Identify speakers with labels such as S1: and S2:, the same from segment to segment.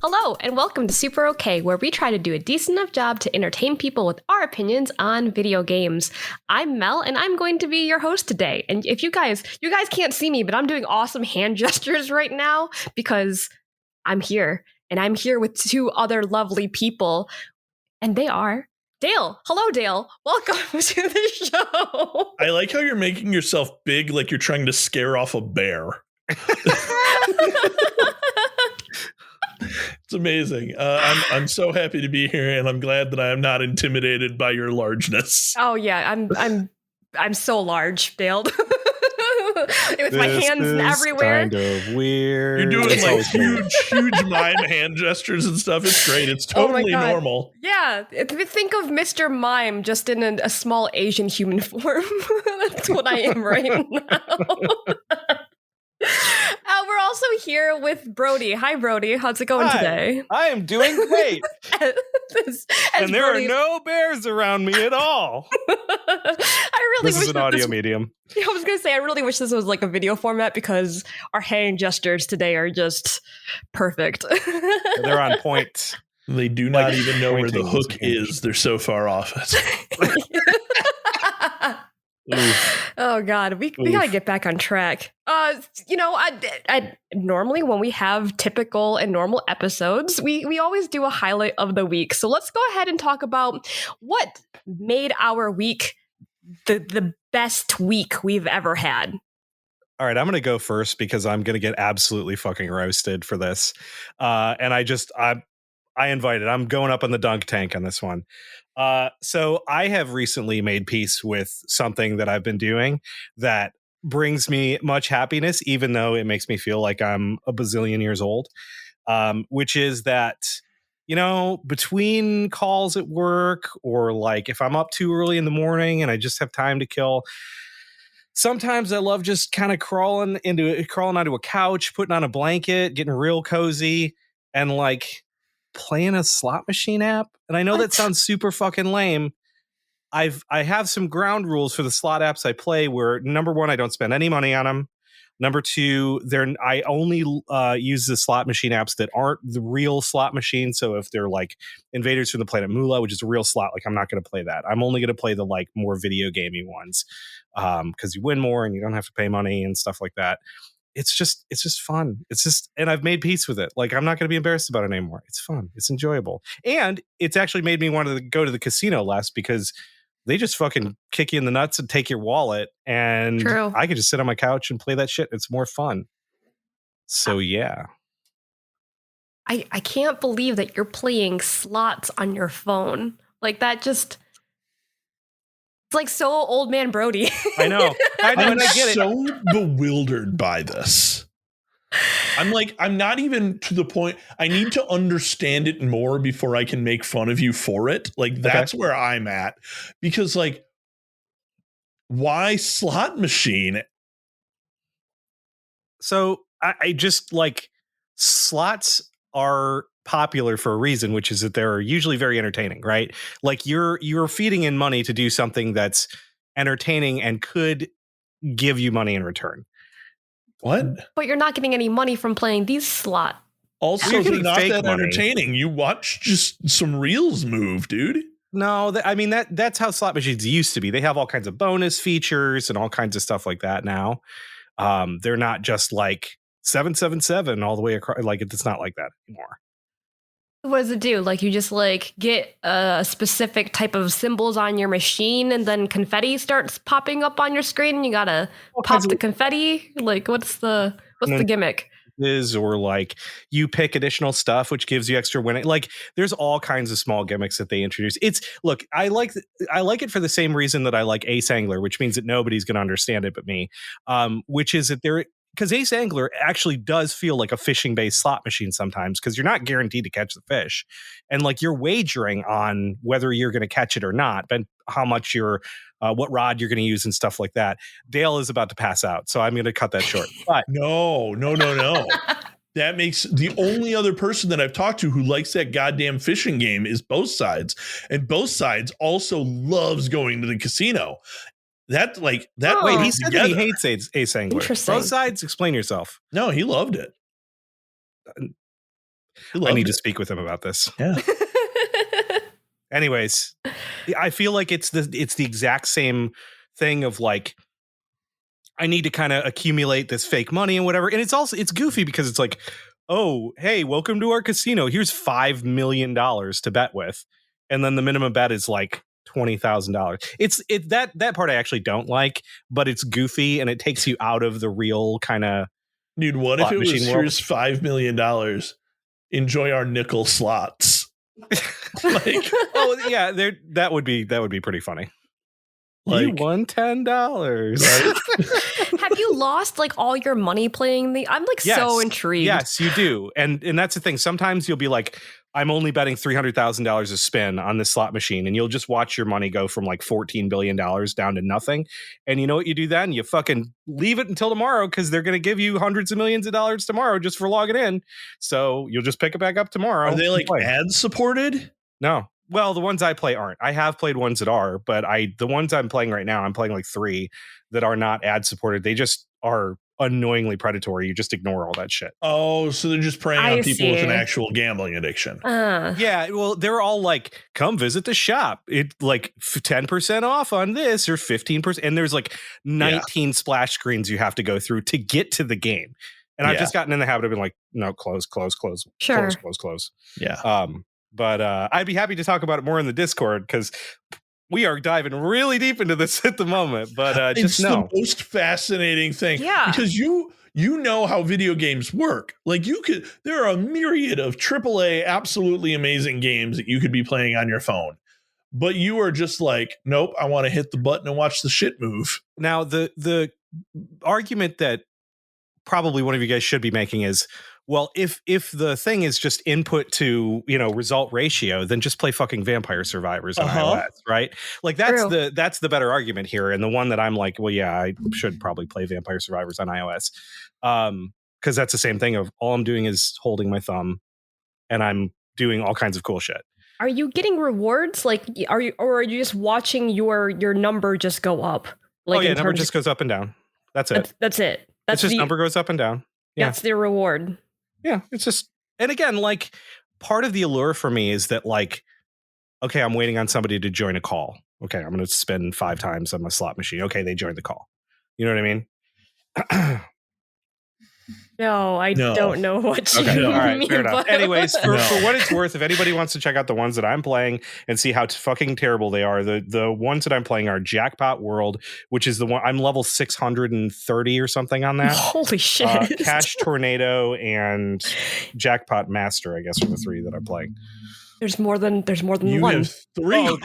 S1: Hello, and welcome to SuperOK, where we try to do a decent enough job to entertain people with our opinions on video games. I'm Mel, and I'm going to be your host today. And if you guys can't see me, but I'm doing awesome hand gestures right now because I'm here, and I'm here with two other lovely people, and they are Dale. Hello, Dale. Welcome to the show.
S2: I like how you're making yourself big, like you're trying to scare off a bear. It's amazing. I'm so happy to be here, and I'm glad that I am not intimidated by your largeness.
S1: Oh yeah, I'm so large, Dale. With my hands everywhere.
S3: Kind of weird.
S2: You're doing like huge mime hand gestures and stuff. It's great. It's totally normal.
S1: Yeah, think of Mr. Mime just in a small Asian human form. That's what I am right now. We're also here with Brodie. Hi, Brodie. How's it going today?
S3: I am doing great. And there
S1: Brodie,
S3: are no bears around me at all. This is an audio medium.
S1: I was going to say, I really wish this was like a video format because our hand gestures today are just perfect.
S3: They're on point.
S2: They do not even know where the hook is. They're so far off it.
S1: Oh God, we gotta get back on track. I normally when we have typical and normal episodes, we always do a highlight of the week. So let's go ahead and talk about what made our week the best week we've ever had.
S3: All right, I'm going to go first because I'm going to get absolutely fucking roasted for this. And I invited. I'm going up on the dunk tank on this one. So I have recently made peace with something that I've been doing that brings me much happiness, even though it makes me feel like I'm a bazillion years old, which is that, between calls at work or like if I'm up too early in the morning and I just have time to kill, sometimes I love just kind of crawling onto a couch, putting on a blanket, getting real cozy and like playing a slot machine app. And I know that sounds super fucking lame. I have some ground rules for the slot apps I play where number one, I don't spend any money on them. Number two, I only use the slot machine apps that aren't the real slot machine. So if they're like Invaders from the Planet Moolah, which is a real slot, like I'm not going to play that. I'm only going to play the like more video gamey ones because you win more and you don't have to pay money and stuff like that. It's just fun. And I've made peace with it. Like, I'm not going to be embarrassed about it anymore. It's fun. It's enjoyable. And it's actually made me want to go to the casino less because they just fucking kick you in the nuts and take your wallet. And
S1: True.
S3: I could just sit on my couch and play that shit. It's more fun. So, yeah.
S1: I can't believe that you're playing slots on your phone. Like that just... It's like so old man Brodie.
S3: I know.
S2: I'm so bewildered by this. I'm not even to the point. I need to understand it more before I can make fun of you for it. Like that's where I'm at. Because like, why slot machine?
S3: So I just like slots are popular for a reason, which is that they're usually very entertaining, right? Like you're feeding in money to do something that's entertaining and could give you money in return.
S2: What?
S1: But you're not getting any money from playing these slot.
S2: Also, they're not that entertaining. You watch just some reels move, dude.
S3: No, that's how slot machines used to be. They have all kinds of bonus features and all kinds of stuff like that now. They're not just like 777 all the way across. Like it's not like that anymore.
S1: What does it do? Like you just like get a specific type of symbols on your machine and then confetti starts popping up on your screen and you gotta pop the confetti? Like what's the gimmick?
S3: Or like you pick additional stuff which gives you extra winning. Like there's all kinds of small gimmicks that they introduce. I like it for the same reason that I like Ace Angler, which means that nobody's going to understand it but me. Which is that because Ace Angler actually does feel like a fishing based slot machine sometimes because you're not guaranteed to catch the fish. And like you're wagering on whether you're going to catch it or not, but how much you're what rod you're going to use and stuff like that. Dale is about to pass out, so I'm going to cut that short. But
S2: No. That makes the only other person that I've talked to who likes that goddamn fishing game is Both Sides. And Both Sides also loves going to the casino.
S1: Oh.
S3: Wait, he said that he hates Ace Angler.
S1: Interesting.
S3: Both Sides, explain yourself.
S2: No, he loved it.
S3: I need to speak with him about this.
S2: Yeah.
S3: Anyways, I feel like it's the exact same thing of like, I need to kind of accumulate this fake money and whatever. And it's goofy because it's like, oh, hey, welcome to our casino. Here's $5 million to bet with. And then the minimum bet is like $20,000. That part I actually don't like, but it's goofy and it takes you out of the real kind of.
S2: Dude, what if it was here's $5 million? Enjoy our nickel slots. Like,
S3: oh yeah, that would be pretty funny. Like, you won $10.
S2: Right?
S1: Have you lost like all your money playing the? I'm like so intrigued.
S3: Yes, you do, and that's the thing. Sometimes you'll be like, I'm only betting $300,000 a spin on this slot machine, and you'll just watch your money go from like $14 billion down to nothing. And you know what you do then? You fucking leave it until tomorrow because they're going to give you hundreds of millions of dollars tomorrow just for logging in. So you'll just pick it back up tomorrow.
S2: Are they like ad supported?
S3: No. Well, the ones I play aren't. I have played ones that are, but the ones I'm playing right now, I'm playing like 3 that are not ad supported. They just are annoyingly predatory. You just ignore all that shit.
S2: Oh, so they're just preying on people with an actual gambling addiction.
S3: Yeah, well, they're all like, come visit the shop. It like 10% off on this or 15%. And there's like 19 splash screens you have to go through to get to the game. And I've just gotten in the habit of being like, no, close.
S1: Sure.
S3: Close.
S2: Yeah.
S3: But I'd be happy to talk about it more in the Discord because we are diving really deep into this at the moment. But
S2: it's the most fascinating thing.
S1: Yeah.
S2: Because you know how video games work. Like there are a myriad of AAA absolutely amazing games that you could be playing on your phone. But you are just like, nope, I want to hit the button and watch the shit move.
S3: Now, the argument that probably one of you guys should be making is, well, if the thing is just input to, result ratio, then just play fucking Vampire Survivors on iOS, right? Like that's the better argument here. And the one that I'm like, well, yeah, I should probably play Vampire Survivors on iOS. Because that's the same thing of all I'm doing is holding my thumb and I'm doing all kinds of cool shit.
S1: Are you getting rewards? Like, are you just watching your number just go up? Like,
S3: Number just goes up and down. That's it.
S1: That's it.
S3: It's just number goes up and down. Yeah.
S1: That's the reward.
S3: Yeah, it's just, and again, like part of the allure for me is that like, okay, I'm waiting on somebody to join a call. Okay, I'm going to spend 5 times on my slot machine. Okay, they joined the call. You know what I mean?
S1: No, I don't know what you mean.
S3: All right, fair enough. Anyways, for what it's worth, if anybody wants to check out the ones that I'm playing and see how fucking terrible they are, the ones that I'm playing are Jackpot World, which is the one I'm level 630 or something on that.
S1: Holy shit!
S3: Cash Tornado and Jackpot Master, I guess, are the 3 that I'm playing.
S1: There's more than
S2: you
S1: one.
S2: Have 3.
S3: Oh,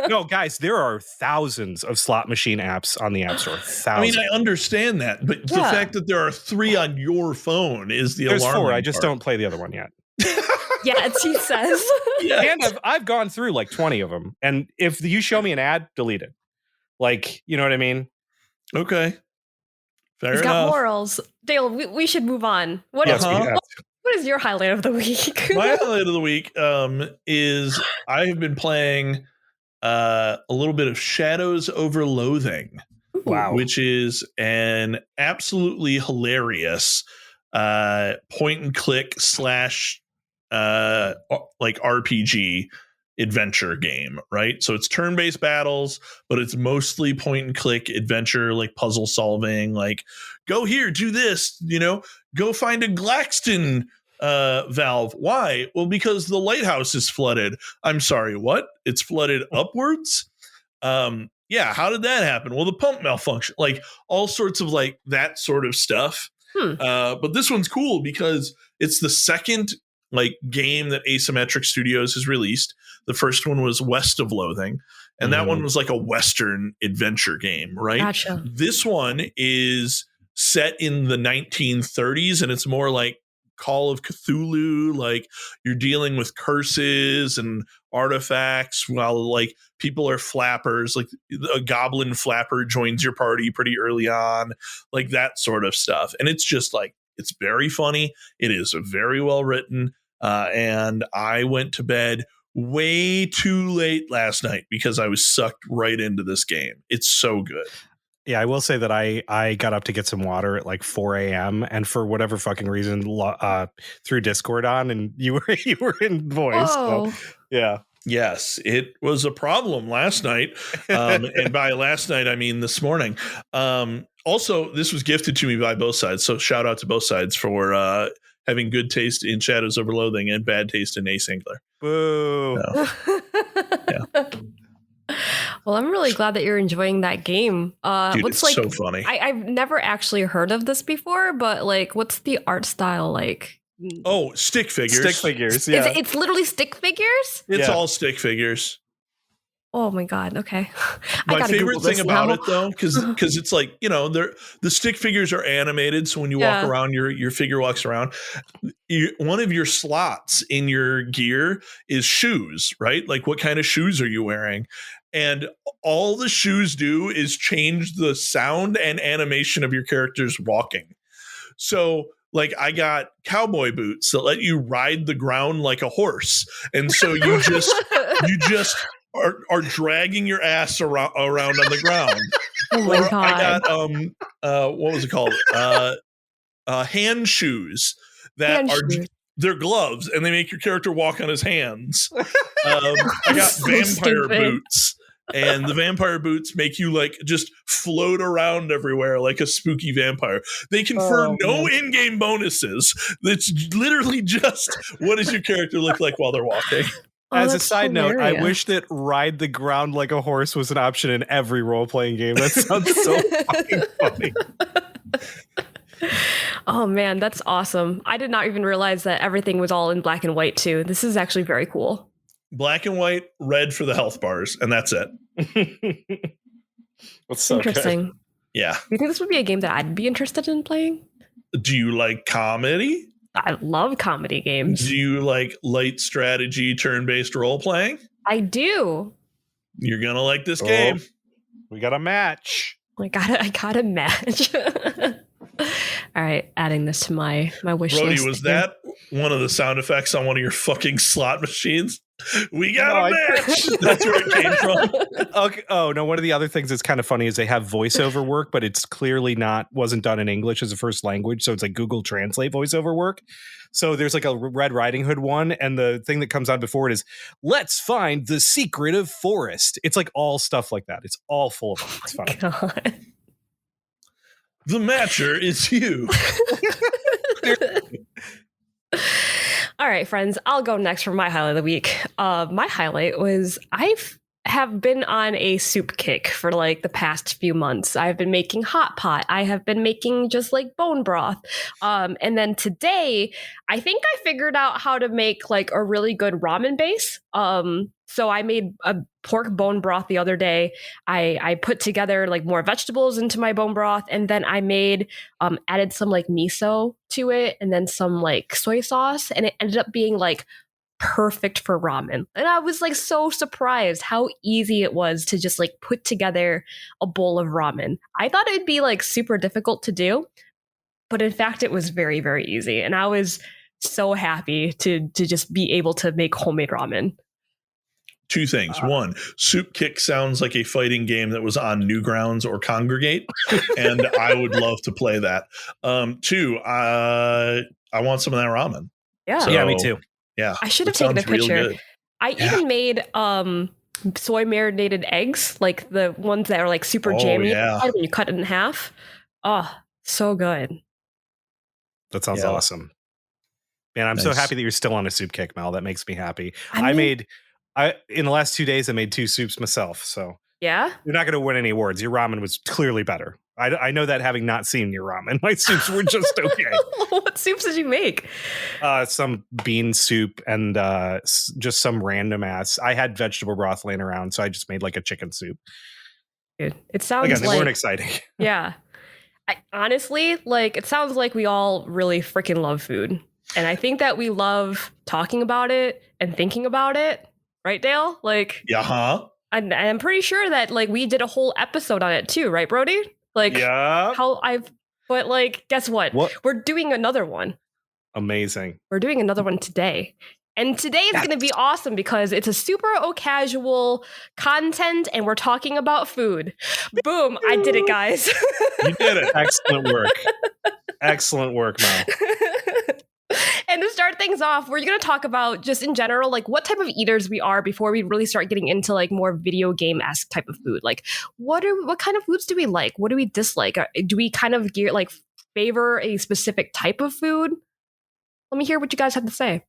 S3: no, guys, there are thousands of slot machine apps on the App Store. Thousands.
S2: I mean, I understand that, but the fact that there are 3 on your phone is the alarming.
S3: There's 4. I just don't play the other one yet.
S1: Yes, he says.
S2: Yes.
S3: And I've gone through like 20 of them, and if you show me an ad, delete it. Like, you know what I mean?
S2: Okay. Fair
S1: He's
S2: enough.
S1: got morals. Dale, we should move on. What is your highlight of the week?
S2: My highlight of the week is I have been playing a little bit of Shadows Over Loathing.
S3: Wow.
S2: Which is an absolutely hilarious point and click / like RPG adventure game, right? So it's turn-based battles, but it's mostly point and click adventure, like puzzle solving, like go here, do this, go find a Glaxton valve. Why? Well, because the lighthouse is flooded. I'm sorry, what? It's flooded upwards? Yeah, how did that happen? Well, the pump malfunction, like all sorts of like that sort of stuff. But this one's cool because it's the second like game that Asymmetric Studios has released. The first one was West of Loathing, and that one was like a Western adventure game, right?
S1: Gotcha.
S2: This one is set in the 1930s, and it's more like Call of Cthulhu. Like you're dealing with curses and artifacts while like people are flappers. Like a goblin flapper joins your party pretty early on, like that sort of stuff. And it's just like, it's very funny. It is very well written. And I went to bed way too late last night because I was sucked right into this game. It's so good.
S3: Yeah, I will say that I got up to get some water at like 4 a.m. and for whatever fucking reason threw Discord on and you were in voice. So, yeah.
S2: Yes, it was a problem last night. And by last night, I mean this morning. Also, this was gifted to me by both sides. So shout out to both sides for having good taste in Shadows over Loathing and bad taste in Asingler.
S3: Boo.
S2: Yeah.
S1: Well, I'm really glad that you're enjoying that game.
S2: Dude,
S1: what's
S2: it's
S1: like,
S2: so funny.
S1: I've never actually heard of this before, but like, what's the art style like?
S2: Oh, stick figures.
S3: Stick figures, yeah.
S1: It's literally stick figures?
S2: It's all stick figures.
S1: Oh my God. Okay.
S2: My favorite thing about it though, because it's like, you know, the stick figures are animated. So when you walk around, your figure walks around. One of your slots in your gear is shoes, right? Like what kind of shoes are you wearing? And all the shoes do is change the sound and animation of your characters walking. So like I got cowboy boots that let you ride the ground like a horse. And so you just are dragging your ass around on the ground.
S1: Oh my God.
S2: I got what was it called? Hand shoes that they're gloves and they make your character walk on his hands. I got vampire boots. And the vampire boots make you like just float around everywhere like a spooky vampire. They confer no in-game bonuses. It's literally just what does your character look like while they're walking.
S3: As a side note, I wish that ride the ground like a horse was an option in every role-playing game. That sounds so fucking funny.
S1: Oh man, that's awesome. I did not even realize that everything was all in black and white too. This is actually very cool.
S2: Black and white, red for the health bars, and that's it.
S3: That's so
S1: interesting.
S3: Good.
S2: Yeah.
S1: You think this would be a game that I'd be interested in playing?
S2: Do you like comedy?
S1: I love comedy games.
S2: Do you like light strategy, turn-based role-playing?
S1: I do.
S2: You're gonna like this game.
S3: We got a match.
S1: I got a match. All right, adding this to my wish list.
S2: Brodie, was that one of the sound effects on one of your fucking slot machines? We got a match. That's where it came from.
S3: Okay. Oh no, one of the other things that's kind of funny is they have voiceover work, but it's clearly wasn't done in English as a first language, so it's like Google Translate voiceover work. So there's like a Red Riding Hood one, and the thing that comes on before it is, "Let's find the secret of forest." It's like all stuff like that. It's all full of it. It's funny.
S1: God.
S2: The matcher is you.
S1: All right, friends, I'll go next for my highlight of the week. My highlight was I have been on a soup kick for like the past few months. I've been making hot pot. I have been making just like bone broth. And then today, I think I figured out how to make like a really good ramen base. So I made a pork bone broth the other day. I put together like more vegetables into my bone broth, and then I made added some like miso to it, and then some like soy sauce, and it ended up being like perfect for ramen. And I was like so surprised how easy it was to just like put together a bowl of ramen. I thought it'd be like super difficult to do, but in fact it was very, very easy. And I was so happy to just be able to make homemade ramen.
S2: Two things. One, Soup Kick sounds like a fighting game that was on Newgrounds or Congregate, and I would love to play that. Two, I want some of that ramen.
S1: Yeah.
S2: So,
S3: yeah, me too.
S2: Yeah.
S1: I should have taken a picture. I even made soy marinated eggs, like the ones that are like super jammy when you cut it in half. Oh, so good.
S3: That sounds awesome. Man, I'm so happy that you're still on a soup kick, Mel. That makes me happy. In the last 2 days, I made 2 soups myself. So
S1: yeah,
S3: you're not going to win any awards. Your ramen was clearly better. I know that having not seen your ramen. My soups were just okay.
S1: What soups did you make?
S3: Some bean soup and just some random ass. I had vegetable broth laying around, so I just made like a chicken soup.
S1: Dude, it sounds
S3: again, they weren't exciting.
S1: Yeah. Honestly, like it sounds like we all really freaking love food. And I think that we love talking about it and thinking about it. Right, Dale? Like,
S2: Yeah, huh?
S1: I'm pretty sure that like we did a whole episode on it too, right, Brodie? Like,
S3: Yeah.
S1: but like, guess what? We're doing another one.
S3: Amazing.
S1: We're doing another one today. And today is going to be awesome because it's a super casual content and we're talking about food. Boom, I did it, guys.
S2: You did it.
S3: Excellent work. Excellent work, Mel.
S1: And to start things off, we're going to talk about just in general, like what type of eaters we are before we really start getting into like more video game-esque type of food. Like what kind of foods do we like? What do we dislike? Do we kind of favor a specific type of food? Let me hear what you guys have to say.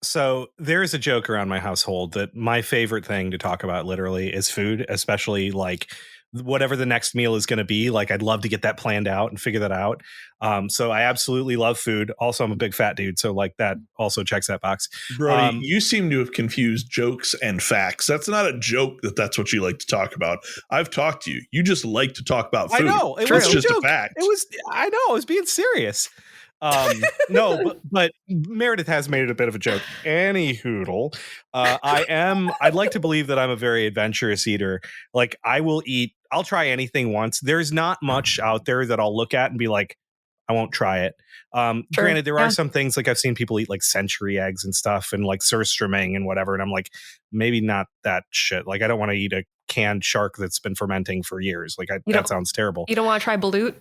S3: So there is a joke around my household that my favorite thing to talk about literally is food, especially like whatever the next meal is going to be. Like I'd love to get that planned out and figure that out. So I absolutely love food. Also, I'm a big fat dude. So like that also checks that box.
S2: Brodie, you seem to have confused jokes and facts. That's not a joke that's what you like to talk about. I've talked to you. You just like to talk about food.
S3: I know. It
S2: was
S3: was
S2: just a fact.
S3: I know. I was being serious. No, but Meredith has made it a bit of a joke. Anywhoodle, I'd like to believe that I'm a very adventurous eater. Like I'll try anything once. There's not much out there that I'll look at and be like, I won't try it. Granted, there are some things like I've seen people eat like century eggs and stuff and like surströmming and whatever. And I'm like, maybe not that shit. Like I don't want to eat a canned shark that's been fermenting for years. Like that sounds terrible.
S1: You don't want to try balut?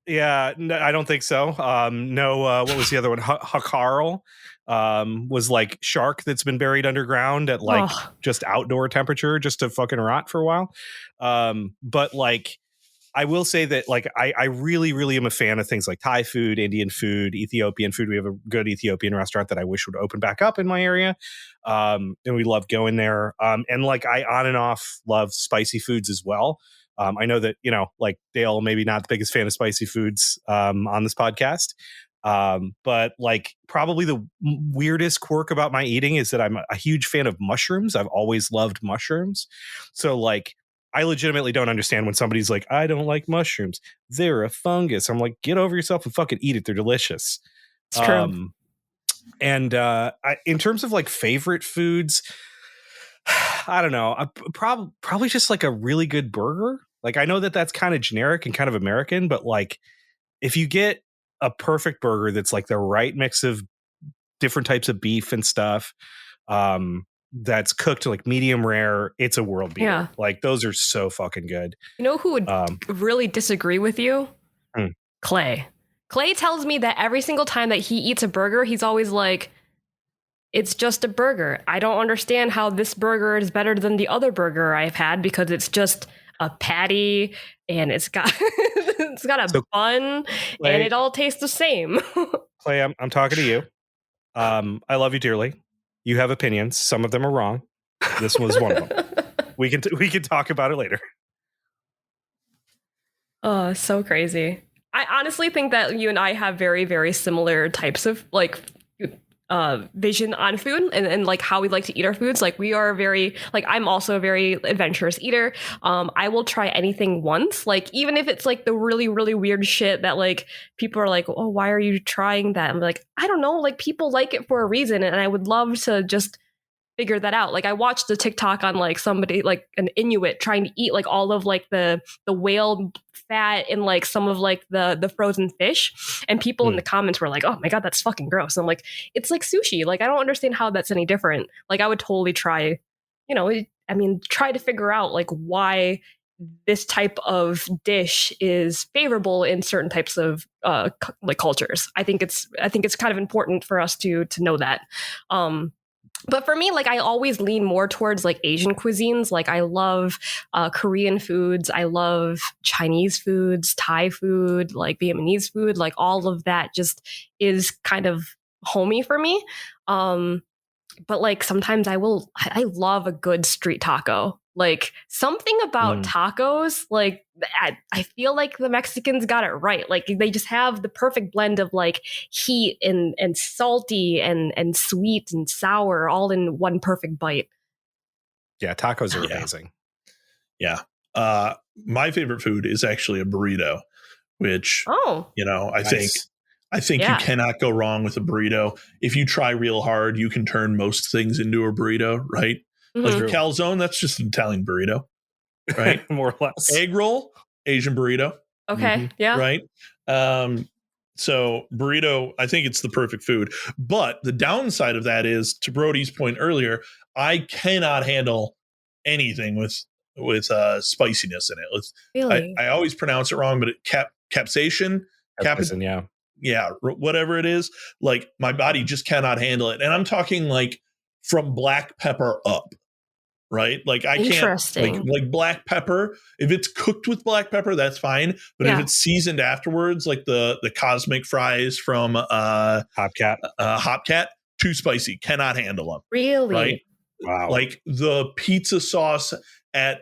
S3: Yeah, no, I don't think so. What was the other one? Hakarl was like shark that's been buried underground at like just outdoor temperature just to fucking rot for a while. But like, I will say that like I really, really am a fan of things like Thai food, Indian food, Ethiopian food. We have a good Ethiopian restaurant that I wish would open back up in my area. And we love going there. And like I on and off love spicy foods as well. I know that, like Dale, maybe not the biggest fan of spicy foods on this podcast. But like probably the weirdest quirk about my eating is that I'm a huge fan of mushrooms. I've always loved mushrooms. So like, I legitimately don't understand when somebody's like, I don't like mushrooms. They're a fungus. I'm like, get over yourself and fucking eat it. They're delicious.
S1: It's true.
S3: And in terms of like favorite foods, I don't know. Probably just like a really good burger. Like I know that that's kind of generic and kind of American, but like if you get a perfect burger that's like the right mix of different types of beef and stuff, that's cooked like medium rare, it's a world beater. Yeah. Like those are so fucking good.
S1: You know who would really disagree with you? Clay. Clay tells me that every single time that he eats a burger, he's always like, it's just a burger. I don't understand how this burger is better than the other burger I've had because it's just a patty and it's got a bun Clay, and it all tastes the same.
S3: Clay, I'm talking to you. I love you dearly. You have opinions. Some of them are wrong. This was one of them. We can talk about it later.
S1: Oh, so crazy. I honestly think that you and I have very, very similar types of like vision on food and like how we like to eat our foods. Like we are very, like I'm also a very adventurous eater. I will try anything once, like even if it's like the really, really weird shit that like people are like, oh, why are you trying that? I'm like, I don't know, like people like it for a reason and I would love to just figure that out. Like I watched a TikTok on like somebody like an Inuit trying to eat like all of like the whale fat and like some of like the frozen fish, and people in the comments were like, oh my god, that's fucking gross. And I'm like, it's like sushi. Like I don't understand how that's any different. Like I would totally try, try to figure out like why this type of dish is favorable in certain types of like cultures. I think it's kind of important for us to know that. But for me, like I always lean more towards like Asian cuisines. Like I love Korean foods. I love Chinese foods, Thai food, like Vietnamese food. Like all of that just is kind of homey for me. But like sometimes I love a good street taco. Like something about tacos, like I feel like the Mexicans got it right. Like they just have the perfect blend of like heat and salty and sweet and sour all in one perfect bite.
S3: Yeah, tacos are amazing.
S2: Yeah. My favorite food is actually a burrito, which, I think I think you cannot go wrong with a burrito. If you try real hard, you can turn most things into a burrito, right? Like a calzone, that's just an Italian burrito, right?
S3: More or less.
S2: Egg roll, Asian burrito.
S1: Okay. Yeah.
S2: Right. So burrito, I think it's the perfect food. But the downside of that is, to Brodie's point earlier, I cannot handle anything with spiciness in it.
S1: Really?
S2: I always pronounce it wrong, but capsaicin, whatever it is, like my body just cannot handle it. And I'm talking like from black pepper up. Right? Like I can't like black pepper. If it's cooked with black pepper, that's fine. But if it's seasoned afterwards, like the cosmic fries from Hopcat, too spicy, cannot handle them.
S1: Really?
S2: Right? Wow. Like the pizza sauce at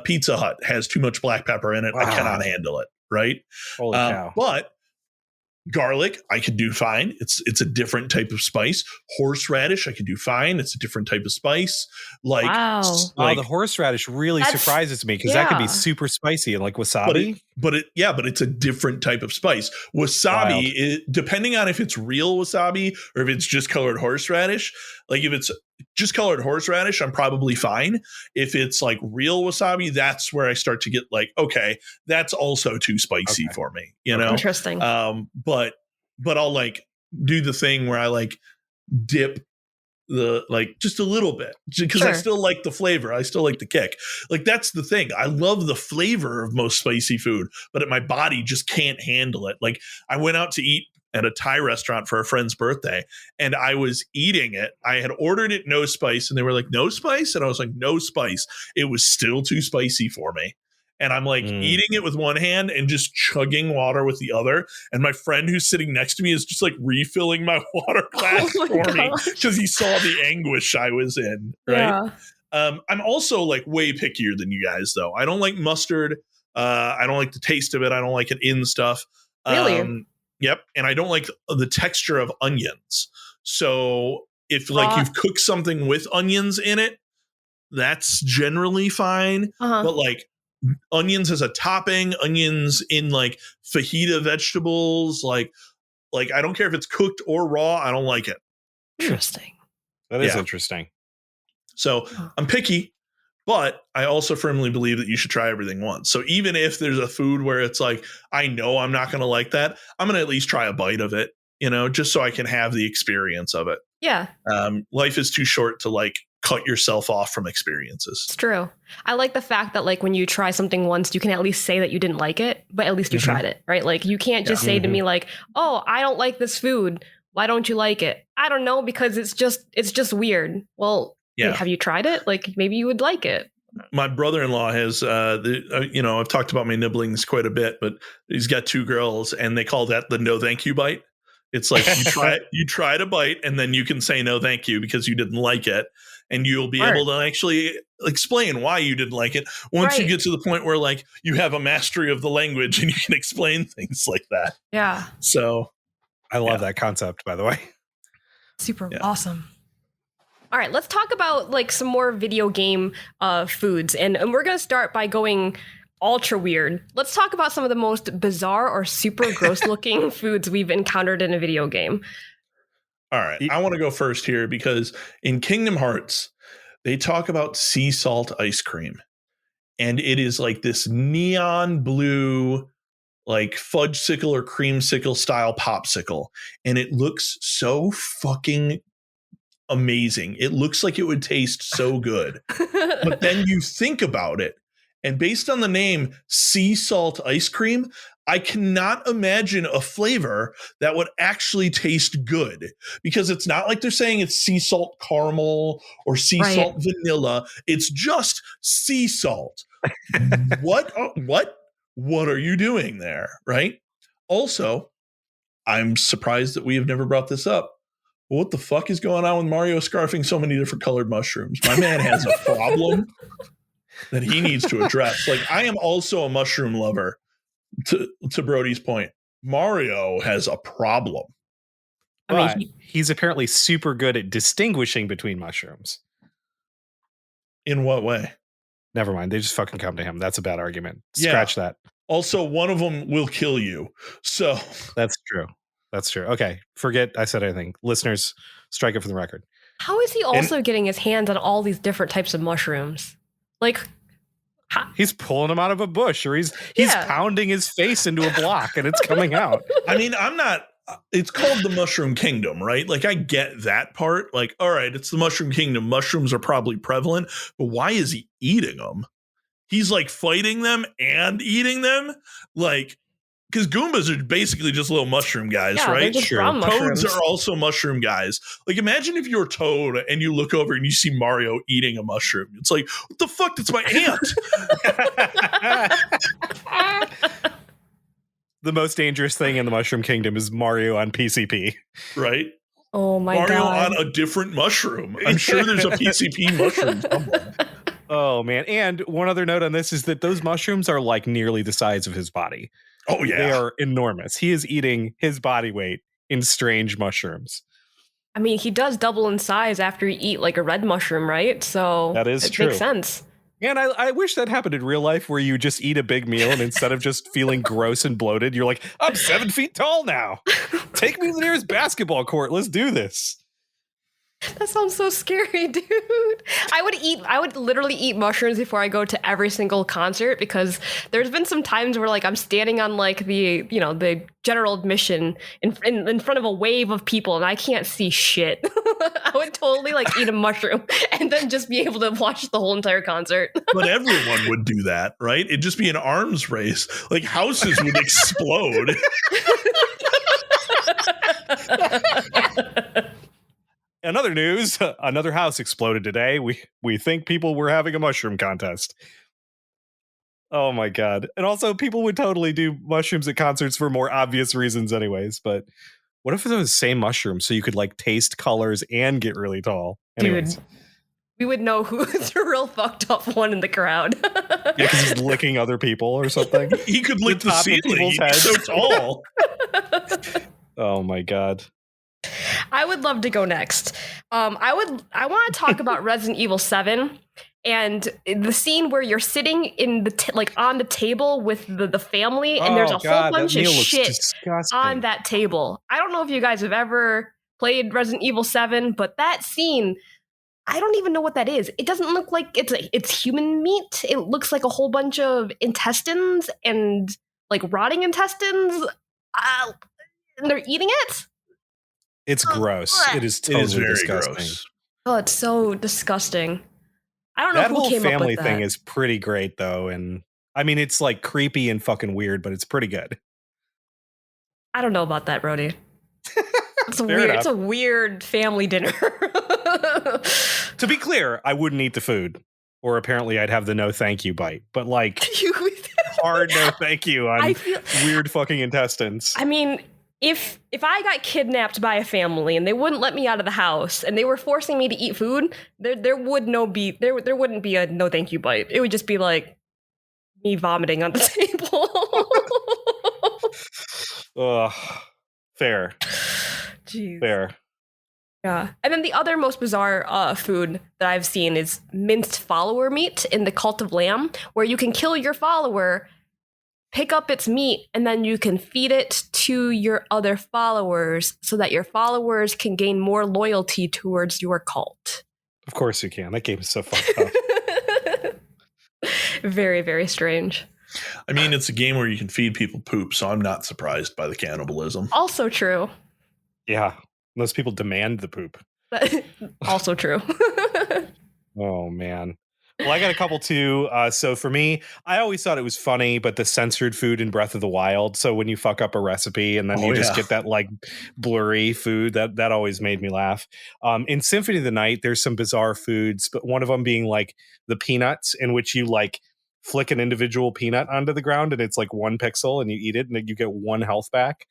S2: Pizza Hut has too much black pepper in it. Wow. I cannot handle it. Right?
S3: Holy cow.
S2: But garlic, I could do fine. It's a different type of spice. Horseradish, I could do fine. It's a different type of spice. Like,
S3: wow, the horseradish really surprises me because that could be super spicy and like wasabi.
S2: But it's a different type of spice. Wasabi, depending on if it's real wasabi or if it's just colored horseradish. Like if it's just colored horseradish, I'm probably fine. If it's like real wasabi, that's where I start to get like, okay, that's also too spicy for me. You know,
S1: interesting.
S2: But I'll like do the thing where I like dip the like just a little bit because I still like the flavor. I still like the kick. Like that's the thing. I love the flavor of most spicy food, but my body just can't handle it. Like I went out to eat at a Thai restaurant for a friend's birthday and I was eating it. I had ordered it no spice and they were like, no spice? And I was like, no spice. It was still too spicy for me. And I'm like eating it with one hand and just chugging water with the other. And my friend who's sitting next to me is just like refilling my water glass for me because he saw the anguish I was in. Right. Yeah. I'm also like way pickier than you guys, though. I don't like mustard. I don't like the taste of it. I don't like it in stuff.
S1: Really?
S2: Yep. And I don't like the texture of onions. So if like you've cooked something with onions in it, that's generally fine. But like onions as a topping, onions in like fajita vegetables, like I don't care if it's cooked or raw, I don't like it.
S1: Interesting.
S3: That is interesting.
S2: So I'm picky, but I also firmly believe that you should try everything once. So even if there's a food where it's like, I know I'm not going to like that, I'm going to at least try a bite of it, you know, just so I can have the experience of it.
S1: Yeah.
S2: Life is too short to like cut yourself off from experiences.
S1: It's true. I like the fact that like when you try something once, you can at least say that you didn't like it, but at least you tried it, right? Like you can't just say to me like, oh, I don't like this food. Why don't you like it? I don't know, because it's just weird. Well, have you tried it? Like maybe you would like it.
S2: My brother-in-law has, I've talked about my nibblings quite a bit, but he's got 2 girls and they call that the no thank you bite. It's like you try to bite and then you can say no thank you because you didn't like it. And you'll be able to actually explain why you didn't like it once you get to the point where like you have a mastery of the language and you can explain things like that.
S1: Yeah.
S2: So
S3: I love that concept, by the way.
S1: Super awesome. All right, let's talk about like some more video game foods. And we're going to start by going ultra weird. Let's talk about some of the most bizarre or super gross looking foods we've encountered in a video game.
S2: All right. I want to go first here because in Kingdom Hearts, they talk about sea salt ice cream. And it is like this neon blue, like fudgesicle or creamsicle style popsicle. And it looks so fucking amazing. It looks like it would taste so good. But then you think about it. And based on the name sea salt ice cream, I cannot imagine a flavor that would actually taste good because it's not like they're saying it's sea salt caramel or sea salt vanilla. It's just sea salt. What are you doing there? Right. Also, I'm surprised that we have never brought this up. What the fuck is going on with Mario scarfing so many different colored mushrooms? My man has a problem that he needs to address. Like I am also a mushroom lover. To Brodie's point, Mario has a problem.
S3: I mean, he's apparently super good at distinguishing between mushrooms.
S2: In what way?
S3: Never mind. They just fucking come to him. That's a bad argument. Scratch that.
S2: Also, one of them will kill you. So
S3: that's true. That's true. Okay. Forget I said anything. Listeners, strike it from the record.
S1: How is he also getting his hands on all these different types of mushrooms? Like,
S3: he's pulling them out of a bush, or he's pounding his face into a block and it's coming out.
S2: I mean, it's called the Mushroom Kingdom, right? Like, I get that part. Like, all right, it's the Mushroom Kingdom. Mushrooms are probably prevalent, but why is he eating them? He's like fighting them and eating them. Like, because Goombas are basically just little mushroom guys, right?
S1: They're just brown mushrooms.
S2: Toads are also mushroom guys. Like, imagine if you're a toad and you look over and you see Mario eating a mushroom. It's like, what the fuck? That's my aunt.
S3: The most dangerous thing in the Mushroom Kingdom is Mario on PCP.
S2: Right?
S1: Oh my God.
S2: Mario on a different mushroom. I'm sure there's a PCP mushroom somewhere.
S3: Oh, man. And one other note on this is that those mushrooms are like nearly the size of his body.
S2: Oh, yeah.
S3: They are enormous. He is eating his body weight in strange mushrooms.
S1: I mean, he does double in size after you eat like a red mushroom, right? So
S3: that is true.
S1: Makes sense.
S3: And I wish that happened in real life, where you just eat a big meal and instead of just feeling gross and bloated, you're like, I'm 7 feet tall now. Take me to the nearest basketball court. Let's do this.
S1: That sounds so scary, dude. I would literally eat mushrooms before I go to every single concert, because there's been some times where like I'm standing on like the general admission in front of a wave of people and I can't see shit. I would totally like eat a mushroom and then just be able to watch the whole entire concert.
S2: But everyone would do that, right? It'd just be an arms race. Like, houses would explode.
S3: In other news, another house exploded today. We think people were having a mushroom contest. Oh my God. And also, people would totally do mushrooms at concerts for more obvious reasons anyways. But what if it was the same mushroom so you could like taste colors and get really tall? Anyways.
S1: Dude, we would know who's the real fucked up one in the crowd.
S3: Yeah, because he's licking other people or something.
S2: He could lick the ceiling. He's so tall.
S3: Oh my God.
S1: I would love to go next. I want to talk about Resident Evil 7 and the scene where you're sitting in on the table with the family, and there's a whole bunch of shit disgusting on that table. I don't know if you guys have ever played Resident Evil 7, but that scene, I don't even know what that is. It doesn't look like it's human meat. It looks like a whole bunch of intestines and like rotting intestines. And they're eating it.
S3: It's gross. It is totally disgusting. Gross.
S1: Oh, it's so disgusting. I don't know
S3: that
S1: who
S3: whole
S1: came up with that.
S3: family thing is pretty great, though. And I mean, it's like creepy and fucking weird, but it's pretty good.
S1: I don't know about that, Brodie. It's a weird. It's a weird family dinner.
S3: To be clear, I wouldn't eat the food, or apparently I'd have the no thank you bite. But like hard no thank you on weird fucking intestines.
S1: I mean, if I got kidnapped by a family and they wouldn't let me out of the house and they were forcing me to eat food, there wouldn't be a no thank you bite. It would just be like me vomiting on the table.
S3: Fair.
S1: Jeez.
S3: Fair.
S1: Yeah. And then the other most bizarre food that I've seen is minced follower meat in the Cult of Lamb, where you can kill your follower, pick up its meat, and then you can feed it to your other followers so that your followers can gain more loyalty towards your cult.
S3: Of course you can. That game is so fucked up.
S1: Very, very strange.
S2: I mean, it's a game where you can feed people poop, so I'm not surprised by the cannibalism.
S1: Also true.
S3: Yeah. Most people demand the poop.
S1: Also true.
S3: Oh, man. Well, I got a couple too. So for me, I always thought it was funny, but the censored food in Breath of the Wild. So when you fuck up a recipe and then you just get that like blurry food, that always made me laugh. In Symphony of the Night, there's some bizarre foods, but one of them being like the peanuts, in which you like flick an individual peanut onto the ground and it's like 1 pixel and you eat it and you get 1 health back.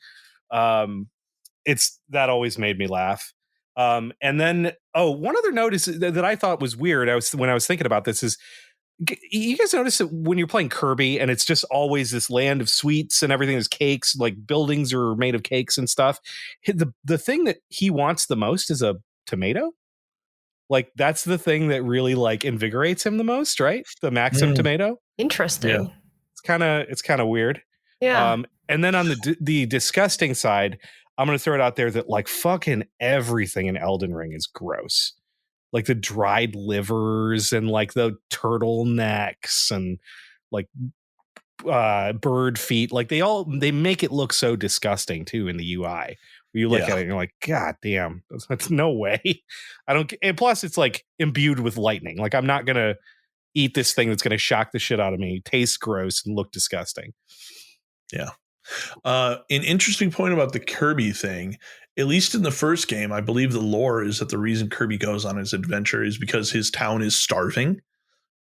S3: That always made me laugh. And then, one other note is that I thought was weird. When I was thinking about this is, you guys notice that when you're playing Kirby and it's just always this land of sweets and everything is cakes, like buildings are made of cakes and stuff. The thing that he wants the most is a tomato. Like that's the thing that really like invigorates him the most, right? The Maxim tomato.
S1: Interesting.
S3: Yeah. It's kind of weird.
S1: Yeah.
S3: And then on the disgusting side, I'm going to throw it out there that like fucking everything in Elden Ring is gross. Like the dried livers and like the turtlenecks and like bird feet. Like they make it look so disgusting too in the UI. You look at it and you're like, God damn, that's no way. I don't. And plus, it's like imbued with lightning. Like I'm not gonna eat this thing that's gonna shock the shit out of me, taste gross, and look disgusting.
S2: Yeah. An interesting point about the Kirby thing. At least in the first game, I believe the lore is that the reason Kirby goes on his adventure is because his town is starving,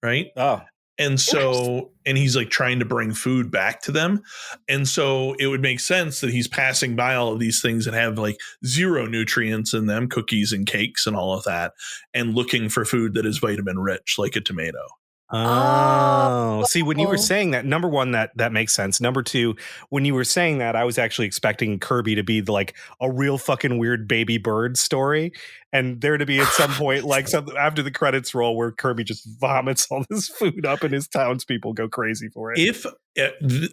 S2: right?
S3: Oh.
S2: And so, and he's like trying to bring food back to them. And so it would make sense that he's passing by all of these things that have like zero nutrients in them, cookies and cakes and all of that, and looking for food that is vitamin rich, like a tomato.
S3: Oh, see, when you were saying that, number one, that makes sense. Number two, when you were saying that, I was actually expecting Kirby to be like a real fucking weird baby bird story, and there to be at some point like something after the credits roll where Kirby just vomits all this food up and his townspeople go crazy for it.
S2: If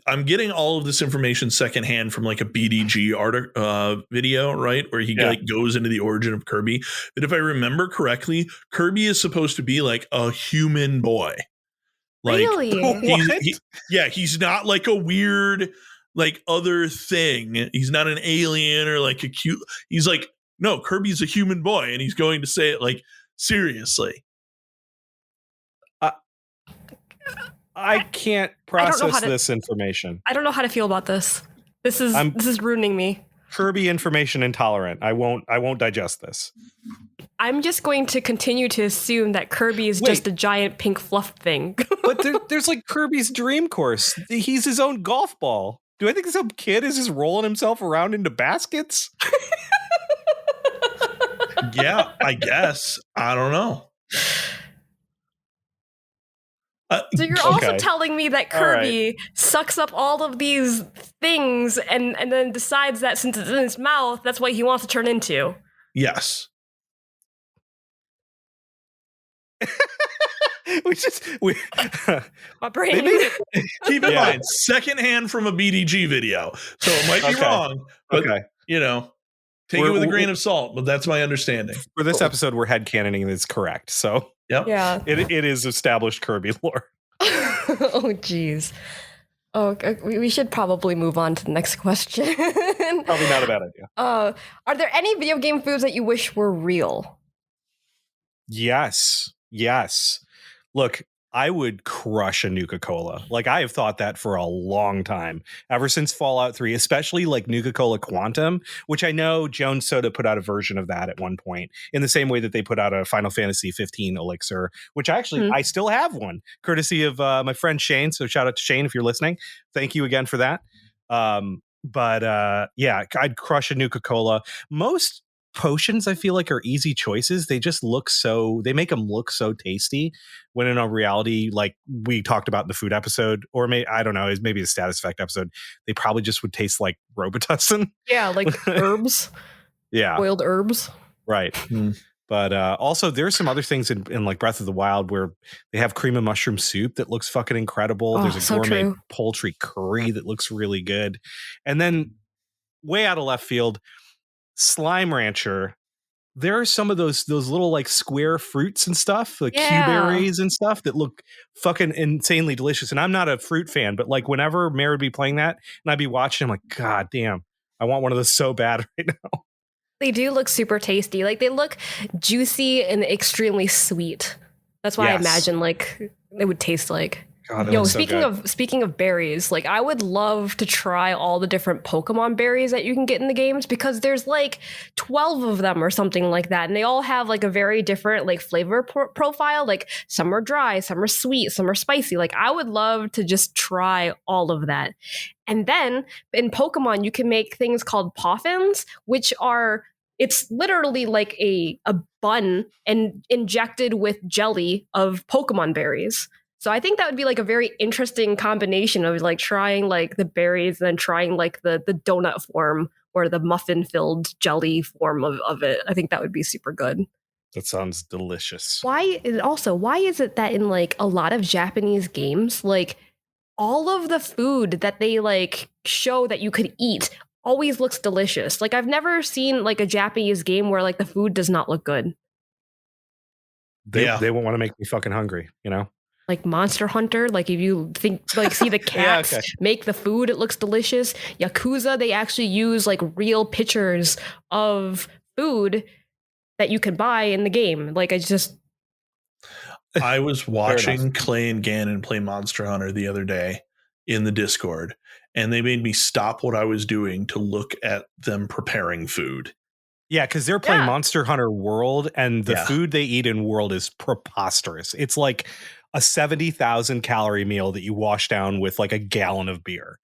S2: I'm getting all of this information secondhand from like a BDG video, right, where he like goes into the origin of Kirby, but if I remember correctly, Kirby is supposed to be like a human boy. Like,
S1: really?
S2: He's not like a weird like other thing. He's not an alien or like a cute. He's like, no, Kirby's a human boy, and he's going to say it like seriously.
S3: I can't process this information.
S1: I don't know how to feel about this. This is ruining me.
S3: Kirby information intolerant. I won't digest this.
S1: I'm just going to continue to assume that Kirby is just a giant pink fluff thing.
S3: But there's like Kirby's Dream Course. He's his own golf ball. Do I think some kid is just rolling himself around into baskets?
S2: Yeah, I guess. I don't know.
S1: So you're also telling me that Kirby sucks up all of these things and then decides that since it's in his mouth, that's what he wants to turn into.
S2: Yes.
S1: My brain.
S2: Keep in mind, secondhand from a BDG video, so it might be wrong. But you know, take it with a grain of salt. But that's my understanding.
S3: For this episode, we're headcanoning that's correct. So it is established Kirby lore.
S1: Oh, geez. Oh, we should probably move on to the next question.
S3: Probably not a bad idea.
S1: Are there any video game foods that you wish were real?
S3: Yes. Look, I would crush a Nuka-Cola. Like, I have thought that for a long time, ever since Fallout 3, especially like Nuka-Cola Quantum, which I know Jones Soda put out a version of that at one point, in the same way that they put out a Final Fantasy 15 elixir, which actually I still have one, courtesy of my friend Shane. So shout out to Shane if you're listening. Thank you again for that. But I'd crush a Nuka-Cola. Most potions I feel like are easy choices. They just they make them look so tasty, when in reality, like we talked about in the food episode, or I don't know, maybe a status effect episode, they probably just would taste like Robitussin.
S1: Yeah, like herbs.
S3: Yeah,
S1: boiled herbs.
S3: Right. But also there's some other things in like Breath of the Wild where they have cream of mushroom soup that looks fucking incredible. There's a gourmet poultry curry that looks really good. And then way out of left field, Slime Rancher, there are some of those little like square fruits and stuff, like Q-berries and stuff that look fucking insanely delicious. And I'm not a fruit fan, but like whenever Mary would be playing that and I'd be watching, I'm like, God damn, I want one of those so bad right now.
S1: They do look super tasty. Like they look juicy and extremely sweet. That's why I imagine like they would taste like.
S3: God,
S1: speaking of berries, like I would love to try all the different Pokemon berries that you can get in the games, because there's like 12 of them or something like that, and they all have like a very different like flavor profile. Like some are dry, some are sweet, some are spicy. Like I would love to just try all of that. And then in Pokemon, you can make things called Poffins, which are it's literally like a bun and injected with jelly of Pokemon berries. So I think that would be like a very interesting combination of like trying like the berries and then trying like the donut form or the muffin filled jelly form of it. I think that would be super good.
S3: That sounds delicious.
S1: Why is it that in like a lot of Japanese games, like all of the food that they like show that you could eat always looks delicious. Like I've never seen like a Japanese game where like the food does not look good.
S3: They won't want to make me fucking hungry, you know?
S1: Like Monster Hunter, like if you think like see the cats make the food, it looks delicious. Yakuza, they actually use like real pictures of food that you can buy in the game. Like
S2: I was watching Clay and Gannon play Monster Hunter the other day in the Discord, and they made me stop what I was doing to look at them preparing food.
S3: Yeah, because they're playing Monster Hunter World, and the food they eat in World is preposterous. It's like a 70,000 calorie meal that you wash down with like a gallon of beer.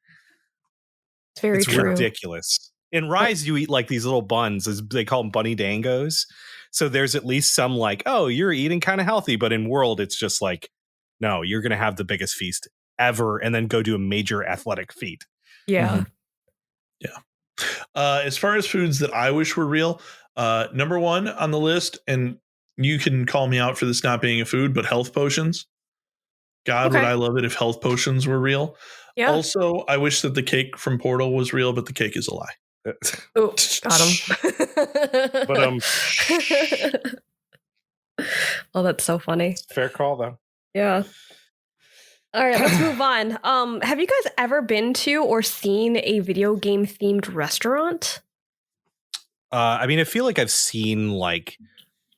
S1: It's very true.
S3: Ridiculous. In Rise, you eat like these little buns, as they call them bunny dangos. So there's at least some like, oh, you're eating kind of healthy. But in World, it's just like, no, you're going to have the biggest feast ever and then go do a major athletic feat.
S1: Yeah.
S2: Mm-hmm. Yeah. As far as foods that I wish were real, number one on the list, and you can call me out for this not being a food, but health potions. God, would I love it if health potions were real. Yeah. Also, I wish that the cake from Portal was real, but the cake is a lie.
S1: Oh, got him.
S3: But
S1: oh, that's so funny.
S3: Fair call, though.
S1: Yeah. All right, let's move on. Have you guys ever been to or seen a video game themed restaurant?
S3: I mean, I feel like I've seen like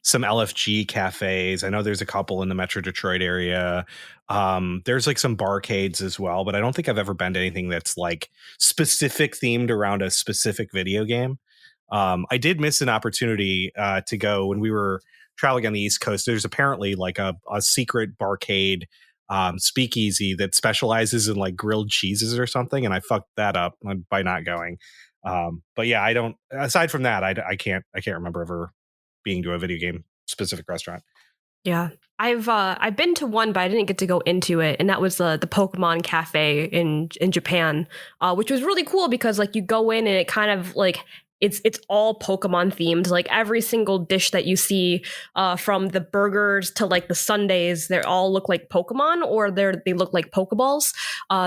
S3: some LFG cafes. I know there's a couple in the Metro Detroit area. There's like some barcades as well, but I don't think I've ever been to anything that's like specific themed around a specific video game. I did miss an opportunity to go when we were traveling on the East Coast. There's apparently like a secret barcade speakeasy that specializes in like grilled cheeses or something, and I fucked that up by not going. But yeah, I don't. Aside from that, I can't remember ever being to a video game specific restaurant.
S1: Yeah, I've been to one, but I didn't get to go into it, and that was the Pokemon Cafe in Japan, which was really cool because like you go in and it kind of like it's all Pokemon themed. Like every single dish that you see, from the burgers to like the sundaes, they all look like Pokemon, or they look like Pokeballs.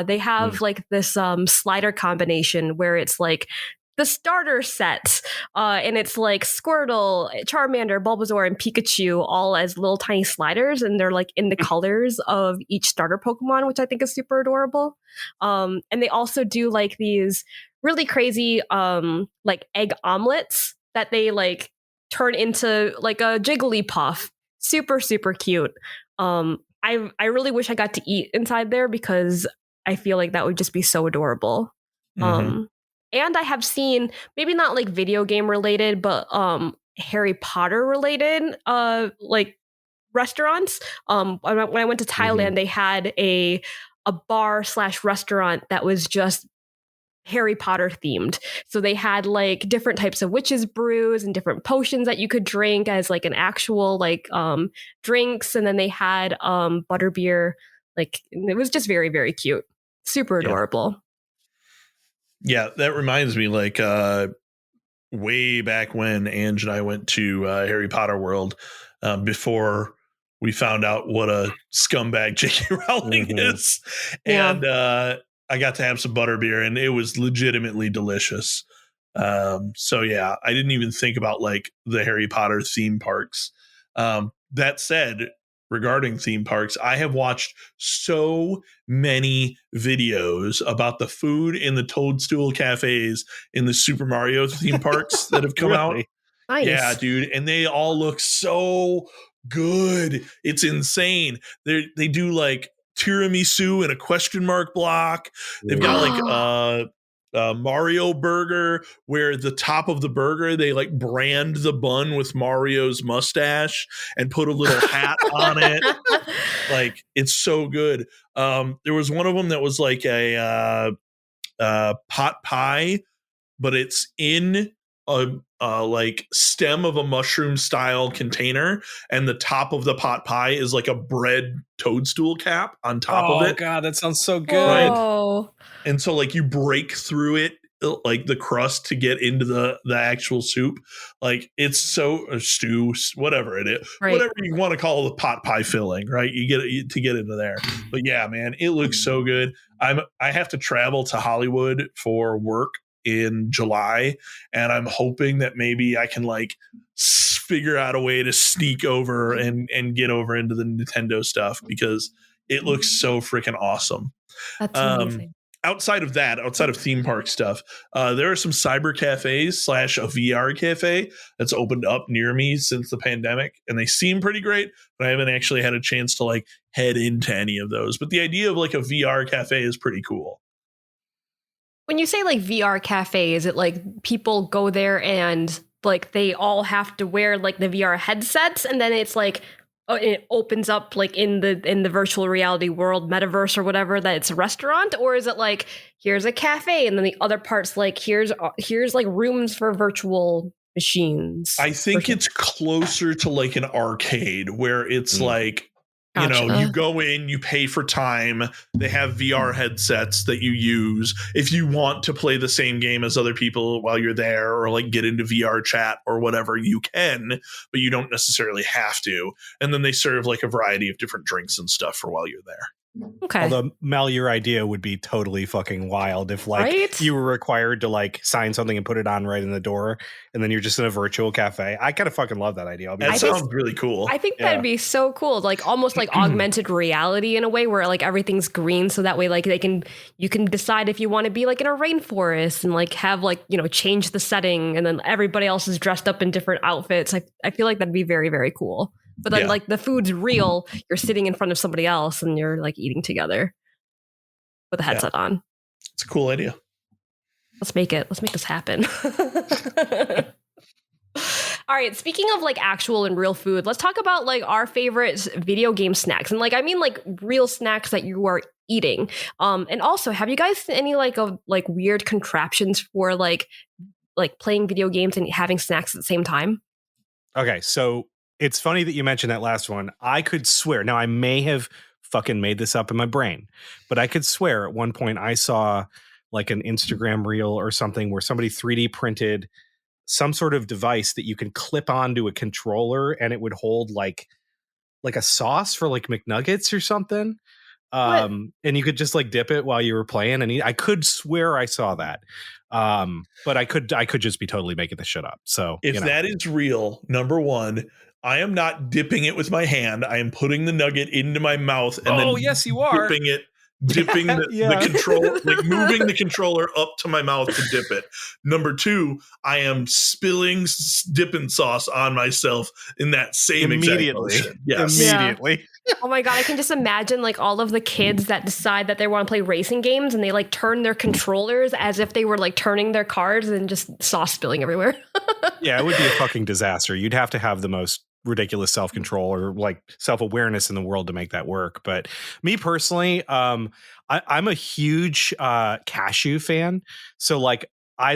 S1: They have like this slider combination where it's like the starter set, and it's like Squirtle, Charmander, Bulbasaur, and Pikachu all as little tiny sliders, and they're like in the colors of each starter Pokemon, which I think is super adorable. And they also do like these really crazy like egg omelets that they like turn into like a Jigglypuff. Super, super cute. I really wish I got to eat inside there because I feel like that would just be so adorable. And I have seen, maybe not like video game related, but Harry Potter related like restaurants. When I went to Thailand, they had a bar/restaurant that was just Harry Potter themed. So they had like different types of witches brews and different potions that you could drink as like an actual like drinks. And then they had butterbeer. Like it was just very, very cute. Super adorable.
S2: Yeah, that reminds me, like way back when Ange and I went to Harry Potter World, before we found out what a scumbag J.K. Rowling is. And I got to have some butterbeer, and it was legitimately delicious. So yeah, I didn't even think about like the Harry Potter theme parks. That said, regarding theme parks, I have watched so many videos about the food in the Toadstool cafes in the Super Mario theme parks that have come out.
S1: Nice.
S2: Yeah, dude. And they all look so good. It's insane. They do like tiramisu in a question mark block. They've got like Mario burger, where the top of the burger they like brand the bun with Mario's mustache and put a little hat on it. Like it's so good. There was one of them that was like a pot pie, but it's in a like stem of a mushroom style container, and the top of the pot pie is like a bread toadstool cap on top of it.
S3: Oh god, that sounds so good.
S1: Right?
S2: And so like you break through it, like the crust, to get into the actual soup. Like it's so stew, whatever it is, whatever you want to call the pot pie filling, right? You get it to get into there. But yeah, man, it looks so good. I have to travel to Hollywood for work in July, and I'm hoping that maybe I can like figure out a way to sneak over and get over into the Nintendo stuff because it looks so freaking awesome.
S1: That's amazing.
S2: Outside of that, outside of theme park stuff, there are some cyber cafes / a VR cafe that's opened up near me since the pandemic, and they seem pretty great, but I haven't actually had a chance to like head into any of those. But the idea of like a VR cafe is pretty cool.
S1: When you say like VR cafe, is it like people go there and like they all have to wear like the VR headsets, and then it's like it opens up like in the virtual reality world, metaverse or whatever, that it's a restaurant? Or is it like here's a cafe and then the other part's like here's like rooms for virtual machines?
S2: I think it's closer to like an arcade where it's like, you know, you go in, you pay for time. They have VR headsets that you use. If you want to play the same game as other people while you're there or like get into VR chat or whatever, you can, but you don't necessarily have to. And then they serve like a variety of different drinks and stuff for while you're there.
S1: Okay.
S3: Although, Mel, your idea would be totally fucking wild if like you were required to like sign something and put it on right in the door, and then you're just in a virtual cafe. I kind of fucking love that idea.
S2: That sounds really cool.
S1: I think that'd be so cool, like almost like augmented reality in a way where like everything's green, so that way like you can decide if you want to be like in a rainforest and like have like, you know, change the setting, and then everybody else is dressed up in different outfits. I feel like that'd be very, very cool. But then like the food's real, you're sitting in front of somebody else and you're like eating together with a headset on.
S2: It's a cool idea.
S1: Let's make this happen. All right, speaking of like actual and real food, let's talk about like our favorite video game snacks. And like I mean like real snacks that you are eating. And also, have you guys seen any like weird contraptions for like playing video games and having snacks at the same time?
S3: Okay, so it's funny that you mentioned that last one. I could swear. Now, I may have fucking made this up in my brain, but I could swear at one point I saw like an Instagram reel or something where somebody 3D printed some sort of device that you can clip onto a controller and it would hold like a sauce for like McNuggets or something. And you could just like dip it while you were playing and eat. I could swear I saw that. But I could just be totally making this shit up. So
S2: if that is real, number one, I am not dipping it with my hand. I am putting the nugget into my mouth and then
S3: yes, you are
S2: dipping the controller, like moving the controller up to my mouth to dip it. Number two, I am spilling dipping sauce on myself in that same exact motion. Yes.
S3: Immediately.
S1: Yeah. Oh my God, I can just imagine like all of the kids that decide that they want to play racing games and they like turn their controllers as if they were like turning their cards and just sauce spilling everywhere.
S3: Yeah, it would be a fucking disaster. You'd have to have the most ridiculous self-control or like self-awareness in the world to make that work. But me personally, I'm a huge cashew fan. So like I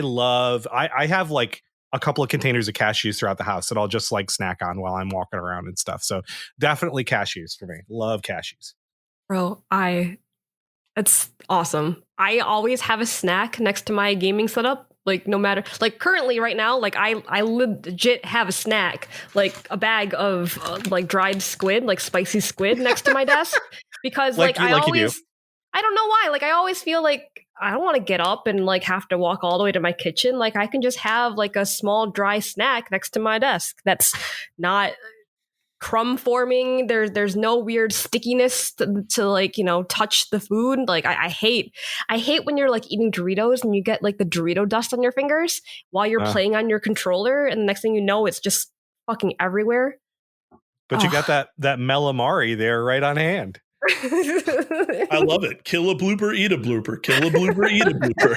S3: have like a couple of containers of cashews throughout the house that I'll just like snack on while I'm walking around and stuff. So definitely cashews for me. Love cashews. Bro,
S1: it's awesome. I always have a snack next to my gaming setup. Like no matter, like currently right now, like I legit have a snack, like a bag of like dried squid, like spicy squid next to my desk because I don't know why, like I always feel like I don't want to get up and like have to walk all the way to my kitchen. Like I can just have like a small dry snack next to my desk that's not crumb forming. There's no weird stickiness to like, you know, touch the food. Like I hate when you're like eating Doritos and you get like the Dorito dust on your fingers while you're playing on your controller, and the next thing you know, it's just fucking everywhere.
S3: But you got that Melamari there right on hand.
S2: I love it. Kill a blooper, eat a blooper. Kill a blooper, eat a blooper.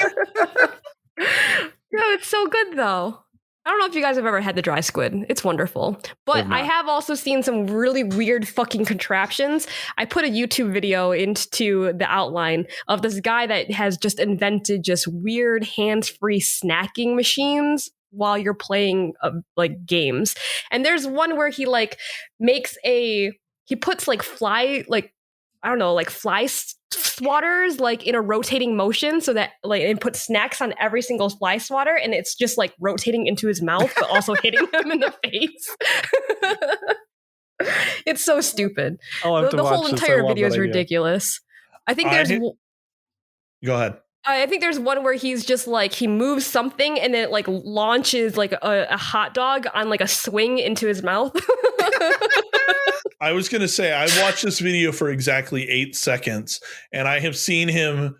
S1: No, it's so good though. I don't know if you guys have ever had the dry squid. It's wonderful. But I have also seen some really weird fucking contraptions. I put a YouTube video into the outline of this guy that has just invented just weird hands-free snacking machines while you're playing like games. And there's one where he like he puts like fly swatters like in a rotating motion so that like and put snacks on every single fly swatter, and it's just like rotating into his mouth but also hitting him in the face. It's so stupid. The whole entire video is ridiculous. I think Go ahead. I think there's one where he's just like he moves something and then it like launches like a hot dog on like a swing into his mouth.
S2: I was going to say, I watched this video for exactly 8 seconds, and I have seen him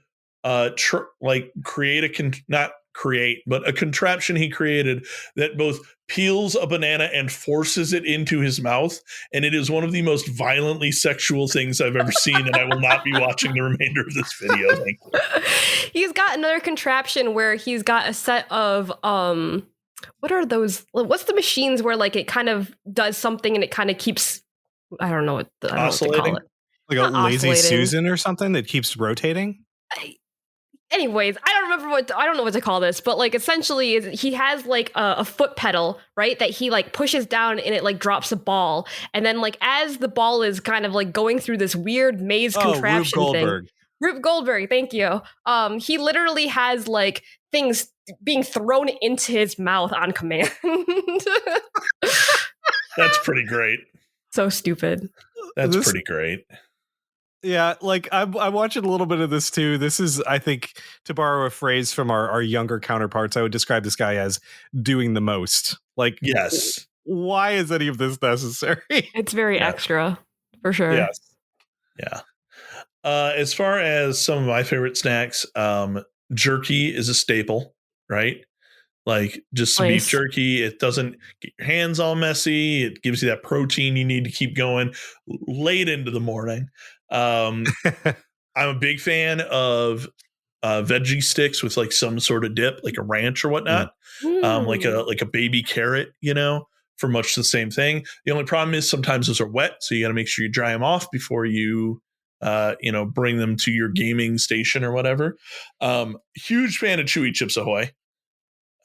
S2: create not create, but a contraption he created that both peels a banana and forces it into his mouth. And it is one of the most violently sexual things I've ever seen. And I will not be watching the remainder of this video. Thank you.
S1: He's got another contraption where he's got a set of, what are those? What's the machines where like it kind of does something and it kind of keeps, I don't know what to call it.
S3: Like
S1: Not
S3: a lazy
S1: oscillating.
S3: Susan or something that keeps rotating.
S1: Anyways, I don't know what to call this, but like essentially he has like a foot pedal, right? That he like pushes down and it like drops a ball. And then like as the ball is kind of like going through this weird maze contraption thing. Rube Goldberg, thank you. He literally has like things being thrown into his mouth on command.
S2: That's pretty great.
S1: So stupid.
S2: That's pretty great.
S3: Yeah, like I'm watching a little bit of this too. This is, I think, to borrow a phrase from our younger counterparts, I would describe this guy as doing the most. Like,
S2: yes.
S3: Why is any of this necessary?
S1: It's very extra, for sure.
S3: Yes.
S2: Yeah. As far as some of my favorite snacks, jerky is a staple, right? Like just some beef jerky. It doesn't get your hands all messy. It gives you that protein you need to keep going late into the morning. I'm a big fan of veggie sticks with like some sort of dip, like a ranch or whatnot, like a baby carrot, for much the same thing. The only problem is sometimes those are wet, so you got to make sure you dry them off before you bring them to your gaming station or whatever. Huge fan of Chewy Chips Ahoy.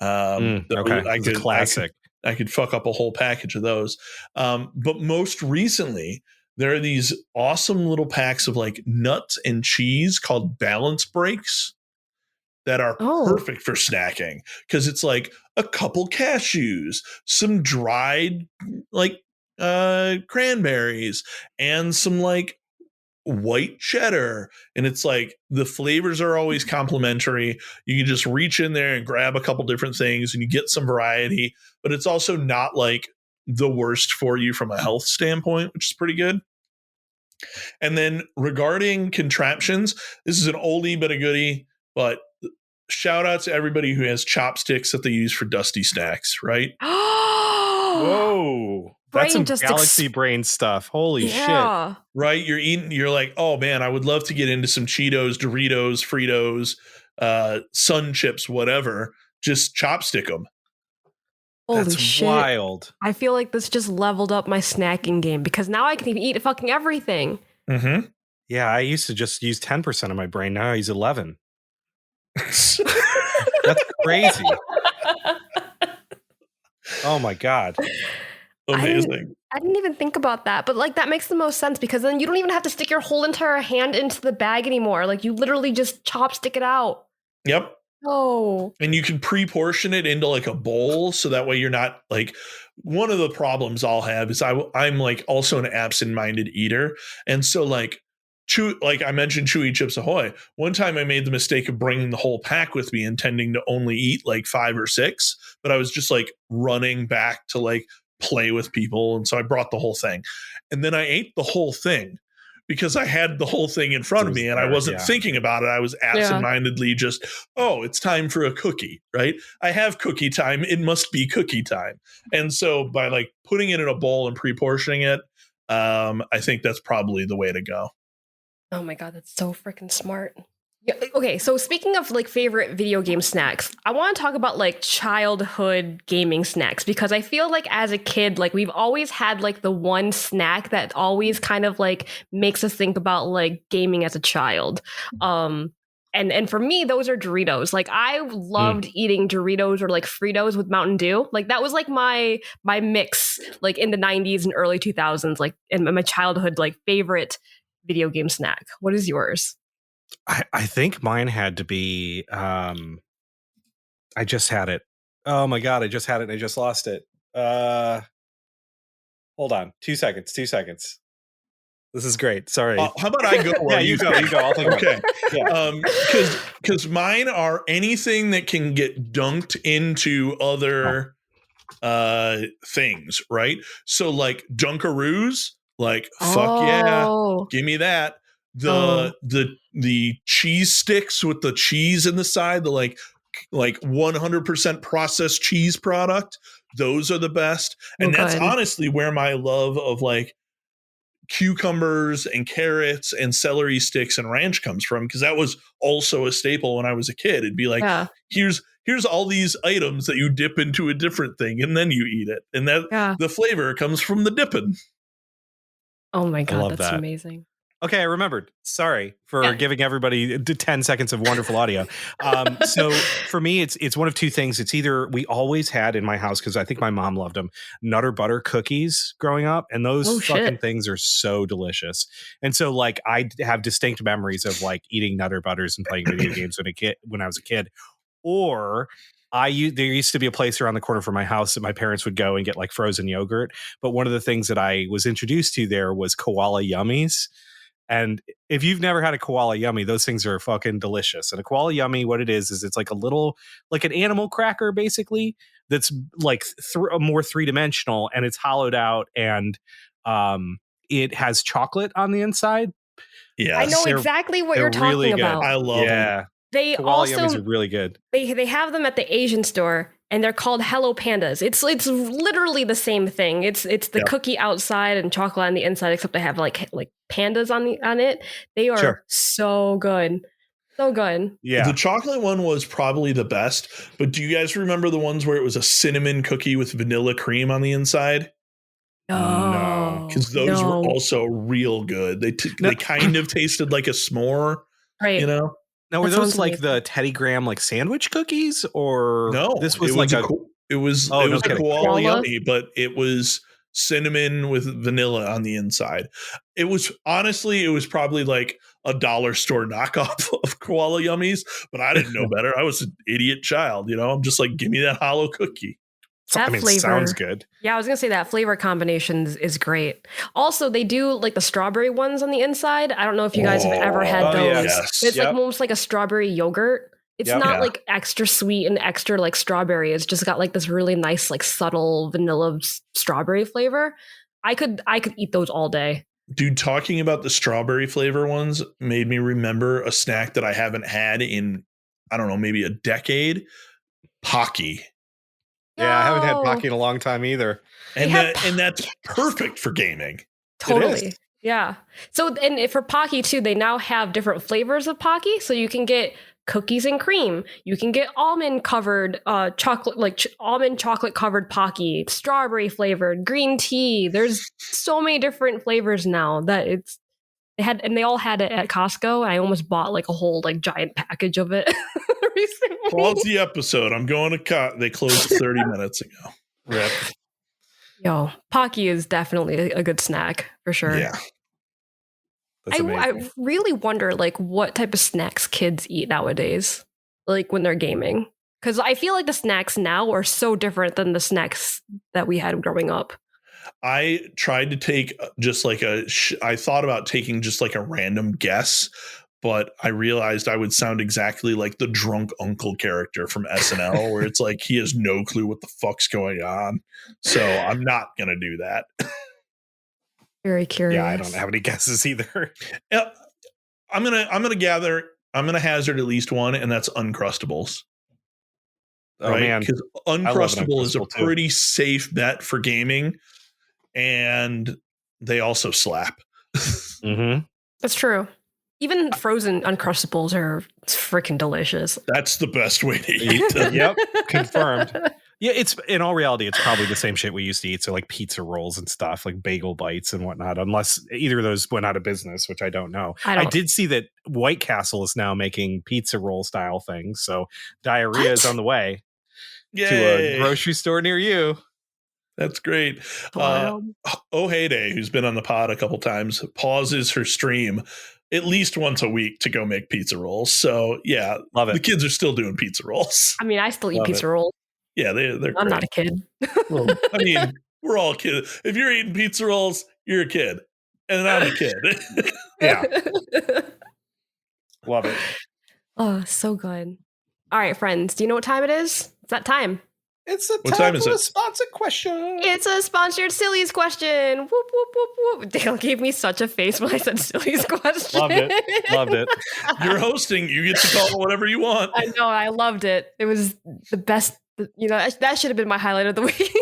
S3: Okay, classic.
S2: I could fuck up a whole package of those. But most recently, there are these awesome little packs of like nuts and cheese called Balance Breaks that are perfect for snacking because it's like a couple cashews, some dried like cranberries, and some like white cheddar. And it's like the flavors are always complementary. You can just reach in there and grab a couple different things and you get some variety, but it's also not like the worst for you from a health standpoint, which is pretty good. And then regarding contraptions, this is an oldie but a goodie, but shout out to everybody who has chopsticks that they use for dusty snacks, right?
S3: Whoa. That's some galaxy brain stuff. Holy shit.
S2: Right? You're like, oh man, I would love to get into some Cheetos, Doritos, Fritos, Sun Chips, whatever. Just chopstick them.
S1: Holy shit.
S3: Wild.
S1: I feel like this just leveled up my snacking game because now I can eat fucking everything.
S2: Mm-hmm.
S3: Yeah, I used to just use 10% of my brain. Now I use 11. That's crazy. Oh my God.
S2: Amazing.
S1: I didn't even think about that, but like that makes the most sense because then you don't even have to stick your whole entire hand into the bag anymore. Like you literally just chopstick it out.
S2: Yep.
S1: Oh.
S2: And you can pre-portion it into like a bowl so that way you're not like, one of the problems I'll have is I'm like also an absent-minded eater. And so like I mentioned Chewy Chips Ahoy. One time I made the mistake of bringing the whole pack with me, intending to only eat like 5 or 6, but I was just like running back to like play with people. And so I brought the whole thing. And then I ate the whole thing because I had the whole thing in front of me and I wasn't thinking about it. I was absentmindedly just, it's time for a cookie, right? I have cookie time. It must be cookie time. And so by like putting it in a bowl and pre-portioning it, I think that's probably the way to go.
S1: Oh my God, that's so freaking smart. Yeah, okay, so speaking of like favorite video game snacks, I want to talk about like childhood gaming snacks because I feel like as a kid, like we've always had like the one snack that always kind of like makes us think about like gaming as a child. And for me, those are Doritos. Like I loved eating Doritos or like Fritos with Mountain Dew. Like that was like my mix like in the 90s and early 2000s, like in my childhood like favorite video game snack. What is yours?
S3: I think mine had to be I just had it. Oh my God, I just had it and I just lost it. Hold on. 2 seconds. This is great. Sorry.
S2: How about I go?
S3: Yeah, you go. I'll think about it.
S2: Okay.
S3: Yeah.
S2: Because mine are anything that can get dunked into other things, right? So like Dunkaroos, like fuck yeah, give me that. The cheese sticks with the cheese in the side, the like 100% processed cheese product, those are the best. And that's honestly where my love of like cucumbers and carrots and celery sticks and ranch comes from, because that was also a staple when I was a kid. It'd be like, here's all these items that you dip into a different thing and then you eat it, and that the flavor comes from the dipping.
S1: Oh my god, that's amazing.
S3: Okay, I remembered. Sorry for giving everybody 10 seconds of wonderful audio. So for me, it's one of two things. It's either we always had in my house, because I think my mom loved them, Nutter Butter cookies growing up, and those fucking things are so delicious. And so like I have distinct memories of like eating Nutter Butters and playing video games when I was a kid. Or there used to be a place around the corner from my house that my parents would go and get like frozen yogurt. But one of the things that I was introduced to there was koala yummies. And if you've never had a koala yummy, those things are fucking delicious. And a koala yummy, what it is it's like a little, like an animal cracker, basically, that's like more three-dimensional, and it's hollowed out, and it has chocolate on the inside.
S2: Yeah,
S1: I know exactly what you're talking
S3: really
S1: about.
S2: I love them.
S1: They
S3: koala yummies are really good.
S1: They have them at the Asian store, and they're called Hello Pandas. It's literally the same thing. It's the cookie outside and chocolate on the inside, except they have like pandas on it. They are so good. So good.
S3: Yeah.
S2: The chocolate one was probably the best, but do you guys remember the ones where it was a cinnamon cookie with vanilla cream on the inside?
S1: No.
S2: Because those were also real good. They kind of tasted like a s'more,
S1: right?
S2: You know?
S3: Now, were those like the Teddy Graham like sandwich cookies, or
S2: no?
S3: This was
S2: it was a koala yummy, but it was cinnamon with vanilla on the inside. It was probably like a dollar store knockoff of koala yummies, but I didn't know better. I was an idiot child, I'm just like, give me that hollow cookie.
S1: That flavor
S3: sounds good.
S1: Yeah, I was gonna say that flavor combination is great. Also, they do like the strawberry ones on the inside. I don't know if you guys have ever had those.
S2: Yes.
S1: It's like almost like a strawberry yogurt. It's not like extra sweet and extra like strawberry. It's just got like this really nice like subtle vanilla strawberry flavor. I could eat those all day.
S2: Dude, talking about the strawberry flavor ones made me remember a snack that I haven't had in, I don't know, maybe a decade. Pocky.
S3: Yeah, I haven't had Pocky in a long time either.
S2: And that's perfect for gaming.
S1: Totally. Yeah. So, and for Pocky too, they now have different flavors of Pocky. So you can get cookies and cream. You can get almond covered chocolate, like almond chocolate covered Pocky, strawberry flavored, green tea. There's so many different flavors now that they all had it at Costco. I almost bought like a whole like giant package of it recently.
S2: Pause the episode. I'm going to they closed 30 minutes ago.
S3: Rip.
S1: Yo, Pocky is definitely a good snack for sure.
S2: Yeah.
S1: I really wonder like what type of snacks kids eat nowadays, like when they're gaming. Because I feel like the snacks now are so different than the snacks that we had growing up.
S2: I tried to take just like I thought about taking just like a random guess, but I realized I would sound exactly like the drunk uncle character from SNL, where it's like he has no clue what the fuck's going on. So I'm not going to do that.
S1: Very curious.
S3: Yeah, I don't have any guesses either.
S2: I'm gonna hazard at least one, and that's Uncrustables.
S3: Oh
S2: right?
S3: man,
S2: Because Uncrustable is a pretty safe bet for gaming, and they also slap.
S3: Mm-hmm.
S1: That's true. Even frozen Uncrustables are freaking delicious.
S2: That's the best way to eat them.
S3: Yep, confirmed. Yeah, it's in all reality, it's probably the same shit we used to eat. So like pizza rolls and stuff, like bagel bites and whatnot, unless either of those went out of business, which I don't know. I did see that White Castle is now making pizza roll style things. So diarrhea is on the way to a grocery store near you.
S2: That's great. Oh Heyday, who's been on the pod a couple times, pauses her stream at least once a week to go make pizza rolls. So yeah,
S3: love it.
S2: The kids are still doing pizza rolls.
S1: I mean, I still eat pizza rolls.
S2: Yeah, they're
S1: I'm
S2: great.
S1: not a kid.
S2: Well, I mean, we're all kids. If you're eating pizza rolls, you're a kid. and I'm a kid.
S3: Yeah. Love it.
S1: Oh, so good. All right, friends. Do you know what time it is? It's that time.
S3: It's a
S2: What
S3: time
S2: time is
S3: for a
S2: it?
S3: sponsored question.
S1: It's a sponsored Silly's question. Whoop, whoop, whoop, whoop. Dale gave me such a face when I said Silly's question.
S3: Loved it. Loved it.
S2: You're hosting. You get to call it whatever you want.
S1: I know. I loved it. It was the best. That should have been my highlight of the week.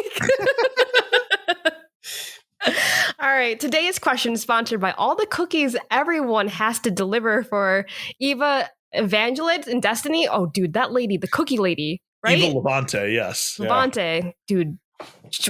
S1: All right. Today's question is sponsored by all the cookies everyone has to deliver for Eva Evangelist in Destiny. Oh, dude, that lady, the cookie lady, right?
S2: Evil Levante, yes.
S1: Levante, dude.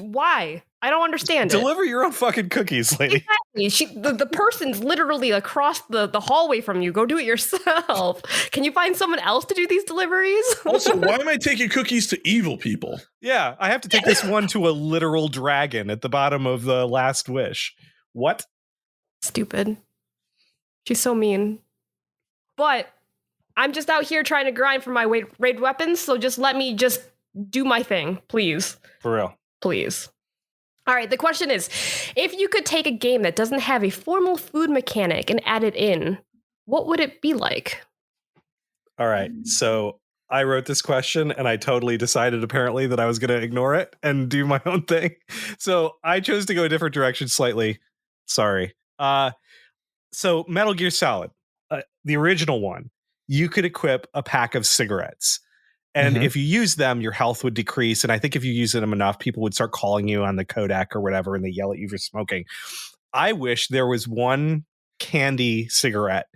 S1: Why? I don't understand it.
S3: Deliver your own fucking cookies, lady.
S1: Exactly. The person's literally across the hallway from you. Go do it yourself. Can you find someone else to do these deliveries?
S2: Also, why am I taking cookies to evil people?
S3: Yeah, I have to take this one to a literal dragon at the bottom of the last wish. What?
S1: Stupid. She's so mean. But I'm just out here trying to grind for my raid weapons, so just let me just do my thing, please.
S3: For real.
S1: Please. All right, the question is, if you could take a game that doesn't have a formal food mechanic and add it in, what would it be like?
S3: All right, so I wrote this question and I totally decided apparently that I was going to ignore it and do my own thing. So I chose to go a different direction slightly. Sorry. So Metal Gear Solid, the original one, you could equip a pack of cigarettes. And if you use them, your health would decrease. And I think if you use them enough, people would start calling you on the codec or whatever, and they yell at you for smoking. I wish there was one candy cigarette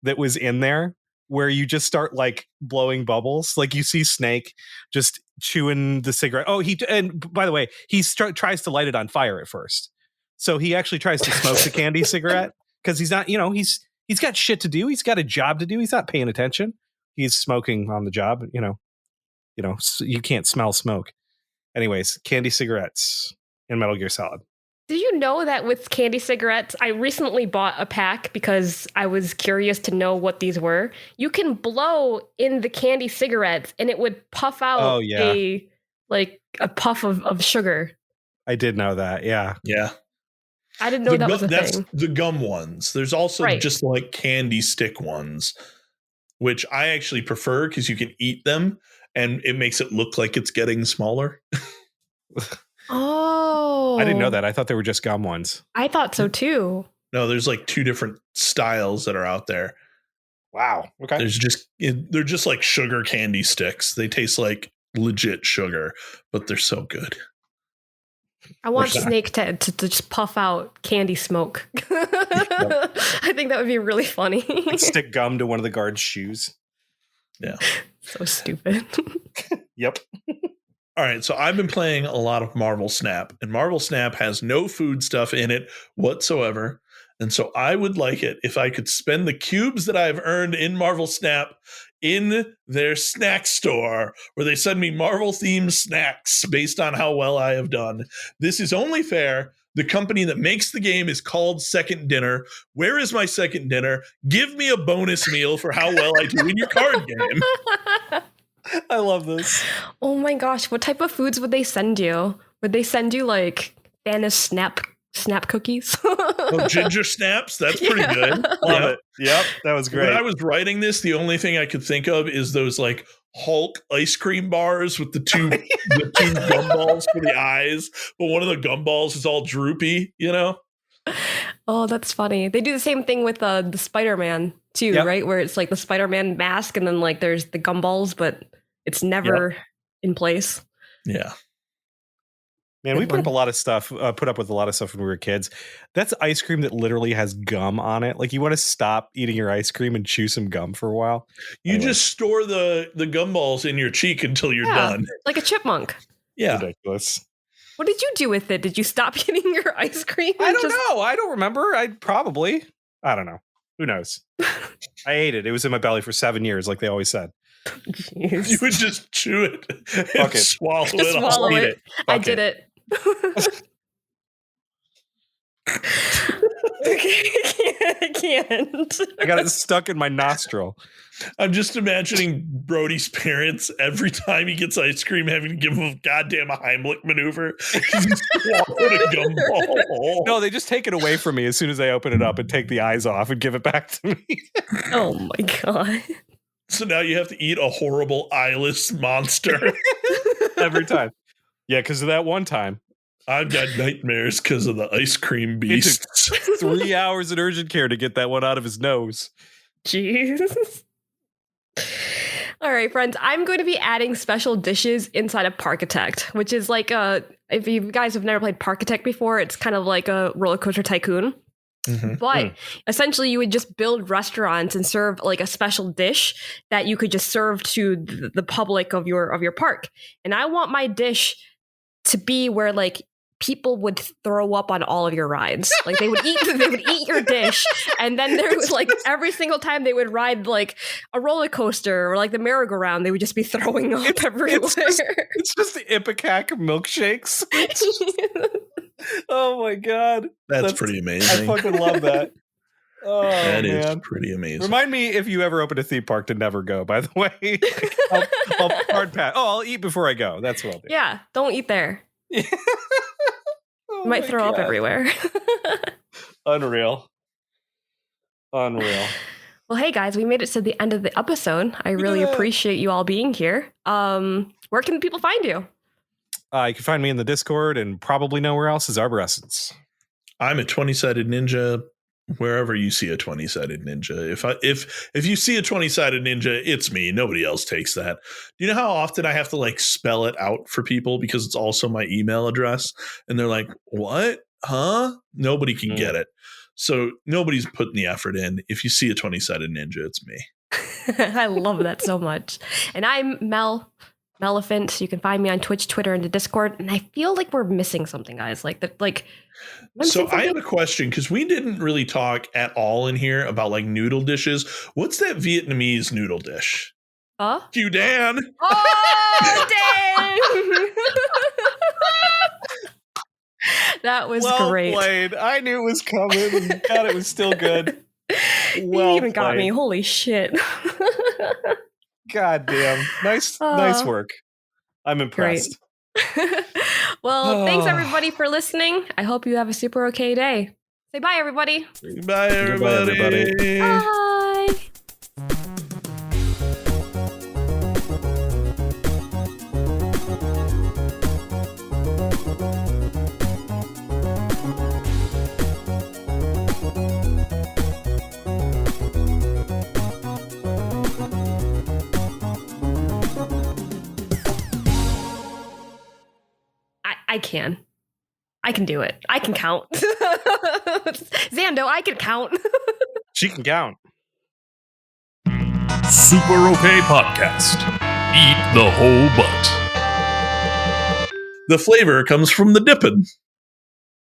S3: that was in there where you just start like blowing bubbles. Like you see Snake just chewing the cigarette. Oh, and by the way, he tries to light it on fire at first. So he actually tries to smoke the candy cigarette because he's not, he's got shit to do. He's got a job to do. He's not paying attention. He's smoking on the job, so you can't smell smoke. Anyways, candy cigarettes in Metal Gear Solid.
S1: Did you know that with candy cigarettes, I recently bought a pack because I was curious to know what these were. You can blow in the candy cigarettes and it would puff out a puff of sugar.
S3: I did know that, yeah.
S2: Yeah.
S1: I didn't know that was a thing.
S2: That's the gum ones. There's also
S1: Right.
S2: just like candy stick ones, which I actually prefer because you can eat them and it makes it look like it's getting smaller.
S1: Oh.
S3: I didn't know that. I thought they were just gum ones.
S1: I thought so too.
S2: No, there's like two different styles that are out there.
S3: Wow. Okay.
S2: They're just like sugar candy sticks. They taste like legit sugar, but they're so good.
S1: I want Snake to just puff out candy smoke. I think that would be really funny.
S3: Stick gum to one of the guards' shoes.
S2: Yeah.
S1: So stupid.
S3: Yep.
S2: All right, so I've been playing a lot of Marvel Snap, and Marvel Snap has no food stuff in it whatsoever. And so I would like it if I could spend the cubes that I've earned in Marvel Snap in their snack store, where they send me Marvel-themed snacks based on how well I have done. This is only fair. The company that makes the game is called Second Dinner. Where is my second dinner? Give me a bonus meal for how well I do in your card game.
S3: I love this.
S1: Oh my gosh, what type of foods would they send you? Would they send you like Banna's snap cookies?
S2: Oh, ginger snaps? That's pretty good.
S3: Love it. Yep, that was great.
S2: When I was writing this, the only thing I could think of is those like Hulk ice cream bars with the two gumballs for the eyes, but one of the gumballs is all droopy,
S1: Oh, that's funny. They do the same thing with the Spider-Man too, right? Where it's like the Spider-Man mask and then like there's the gumballs, but it's never in place.
S2: Yeah.
S3: Man, we put up with a lot of stuff when we were kids. That's ice cream that literally has gum on it. Like you want to stop eating your ice cream and chew some gum for a while.
S2: You just store the gumballs in your cheek until you're done.
S1: Like a chipmunk.
S2: Yeah.
S3: Ridiculous.
S1: What did you do with it? Did you stop eating your ice cream?
S3: I don't know. I don't remember. I don't know. Who knows? I ate it. It was in my belly for 7 years, like they always said.
S1: Jeez.
S2: You would just chew it and swallow it.
S1: Swallow
S3: Eat
S1: it. I did it. I can't.
S3: I got it stuck in my nostril.
S2: I'm just imagining Brodie's parents every time he gets ice cream having to give him a goddamn Heimlich maneuver. He's swallowed a gumball.
S3: No, they just take it away from me as soon as I open it up and take the eyes off and give it back to me.
S1: Oh my god.
S2: So now you have to eat a horrible eyeless monster.
S3: Every time. Yeah, because of that one time.
S2: I've got nightmares because of the ice cream beasts.
S3: 3 hours in urgent care to get that one out of his nose.
S1: Jeez. All right, friends, I'm going to be adding special dishes inside of Parkitect, which is like if you guys have never played Parkitect before, it's kind of like a roller coaster tycoon.
S2: Mm-hmm.
S1: But essentially you would just build restaurants and serve like a special dish that you could just serve to the public of your park. And I want my dish to be where like people would throw up on all of your rides. Like they would eat your dish, and then there was like every single time they would ride like a roller coaster or like the merry-go-round, they would just be throwing up everywhere.
S3: It's just the Ipecac milkshakes. Oh my god,
S2: that's pretty amazing.
S3: I fucking love that. Oh,
S2: that
S3: man.
S2: is pretty amazing.
S3: Remind me if you ever open a theme park to never go. By the way, I'll hard pass. Oh, I'll eat before I go. That's what I'll do.
S1: Yeah, don't eat there.
S3: Oh
S1: you might throw up everywhere.
S3: Unreal.
S1: Well, hey guys, we made it to the end of the episode. I really appreciate you all being here. Where can people find you?
S3: You can find me in the Discord and probably nowhere else as Arborescence.
S2: I'm a 20-sided ninja. Wherever you see a 20-sided ninja, if you see a 20-sided ninja, it's me. Nobody else takes that. Do you know how often I have to like spell it out for people because it's also my email address, and they're like, "What? Huh?" Nobody can get it. So nobody's putting the effort in. If you see a 20-sided ninja, it's me.
S1: I love that so much. And I'm Melephant. You can find me on Twitch, Twitter, and the Discord. And I feel like we're missing something, guys. So
S2: I have a question, because we didn't really talk at all in here about like noodle dishes. What's that Vietnamese noodle dish? Q Dan.
S1: Oh, dang. That was great.
S3: Well played. I knew it was coming, and God, it was still good.
S1: You even got me. Holy shit.
S3: God damn. Nice work. I'm impressed.
S1: Well, thanks everybody for listening. I hope you have a super okay day. Say bye, everybody.
S2: Bye, everybody.
S3: Goodbye, everybody.
S1: Bye. I can do it. I can count. Xando, I can count.
S3: She can count.
S4: SuperOK Podcast. Eat the whole butt.
S2: The flavor comes from the dipping.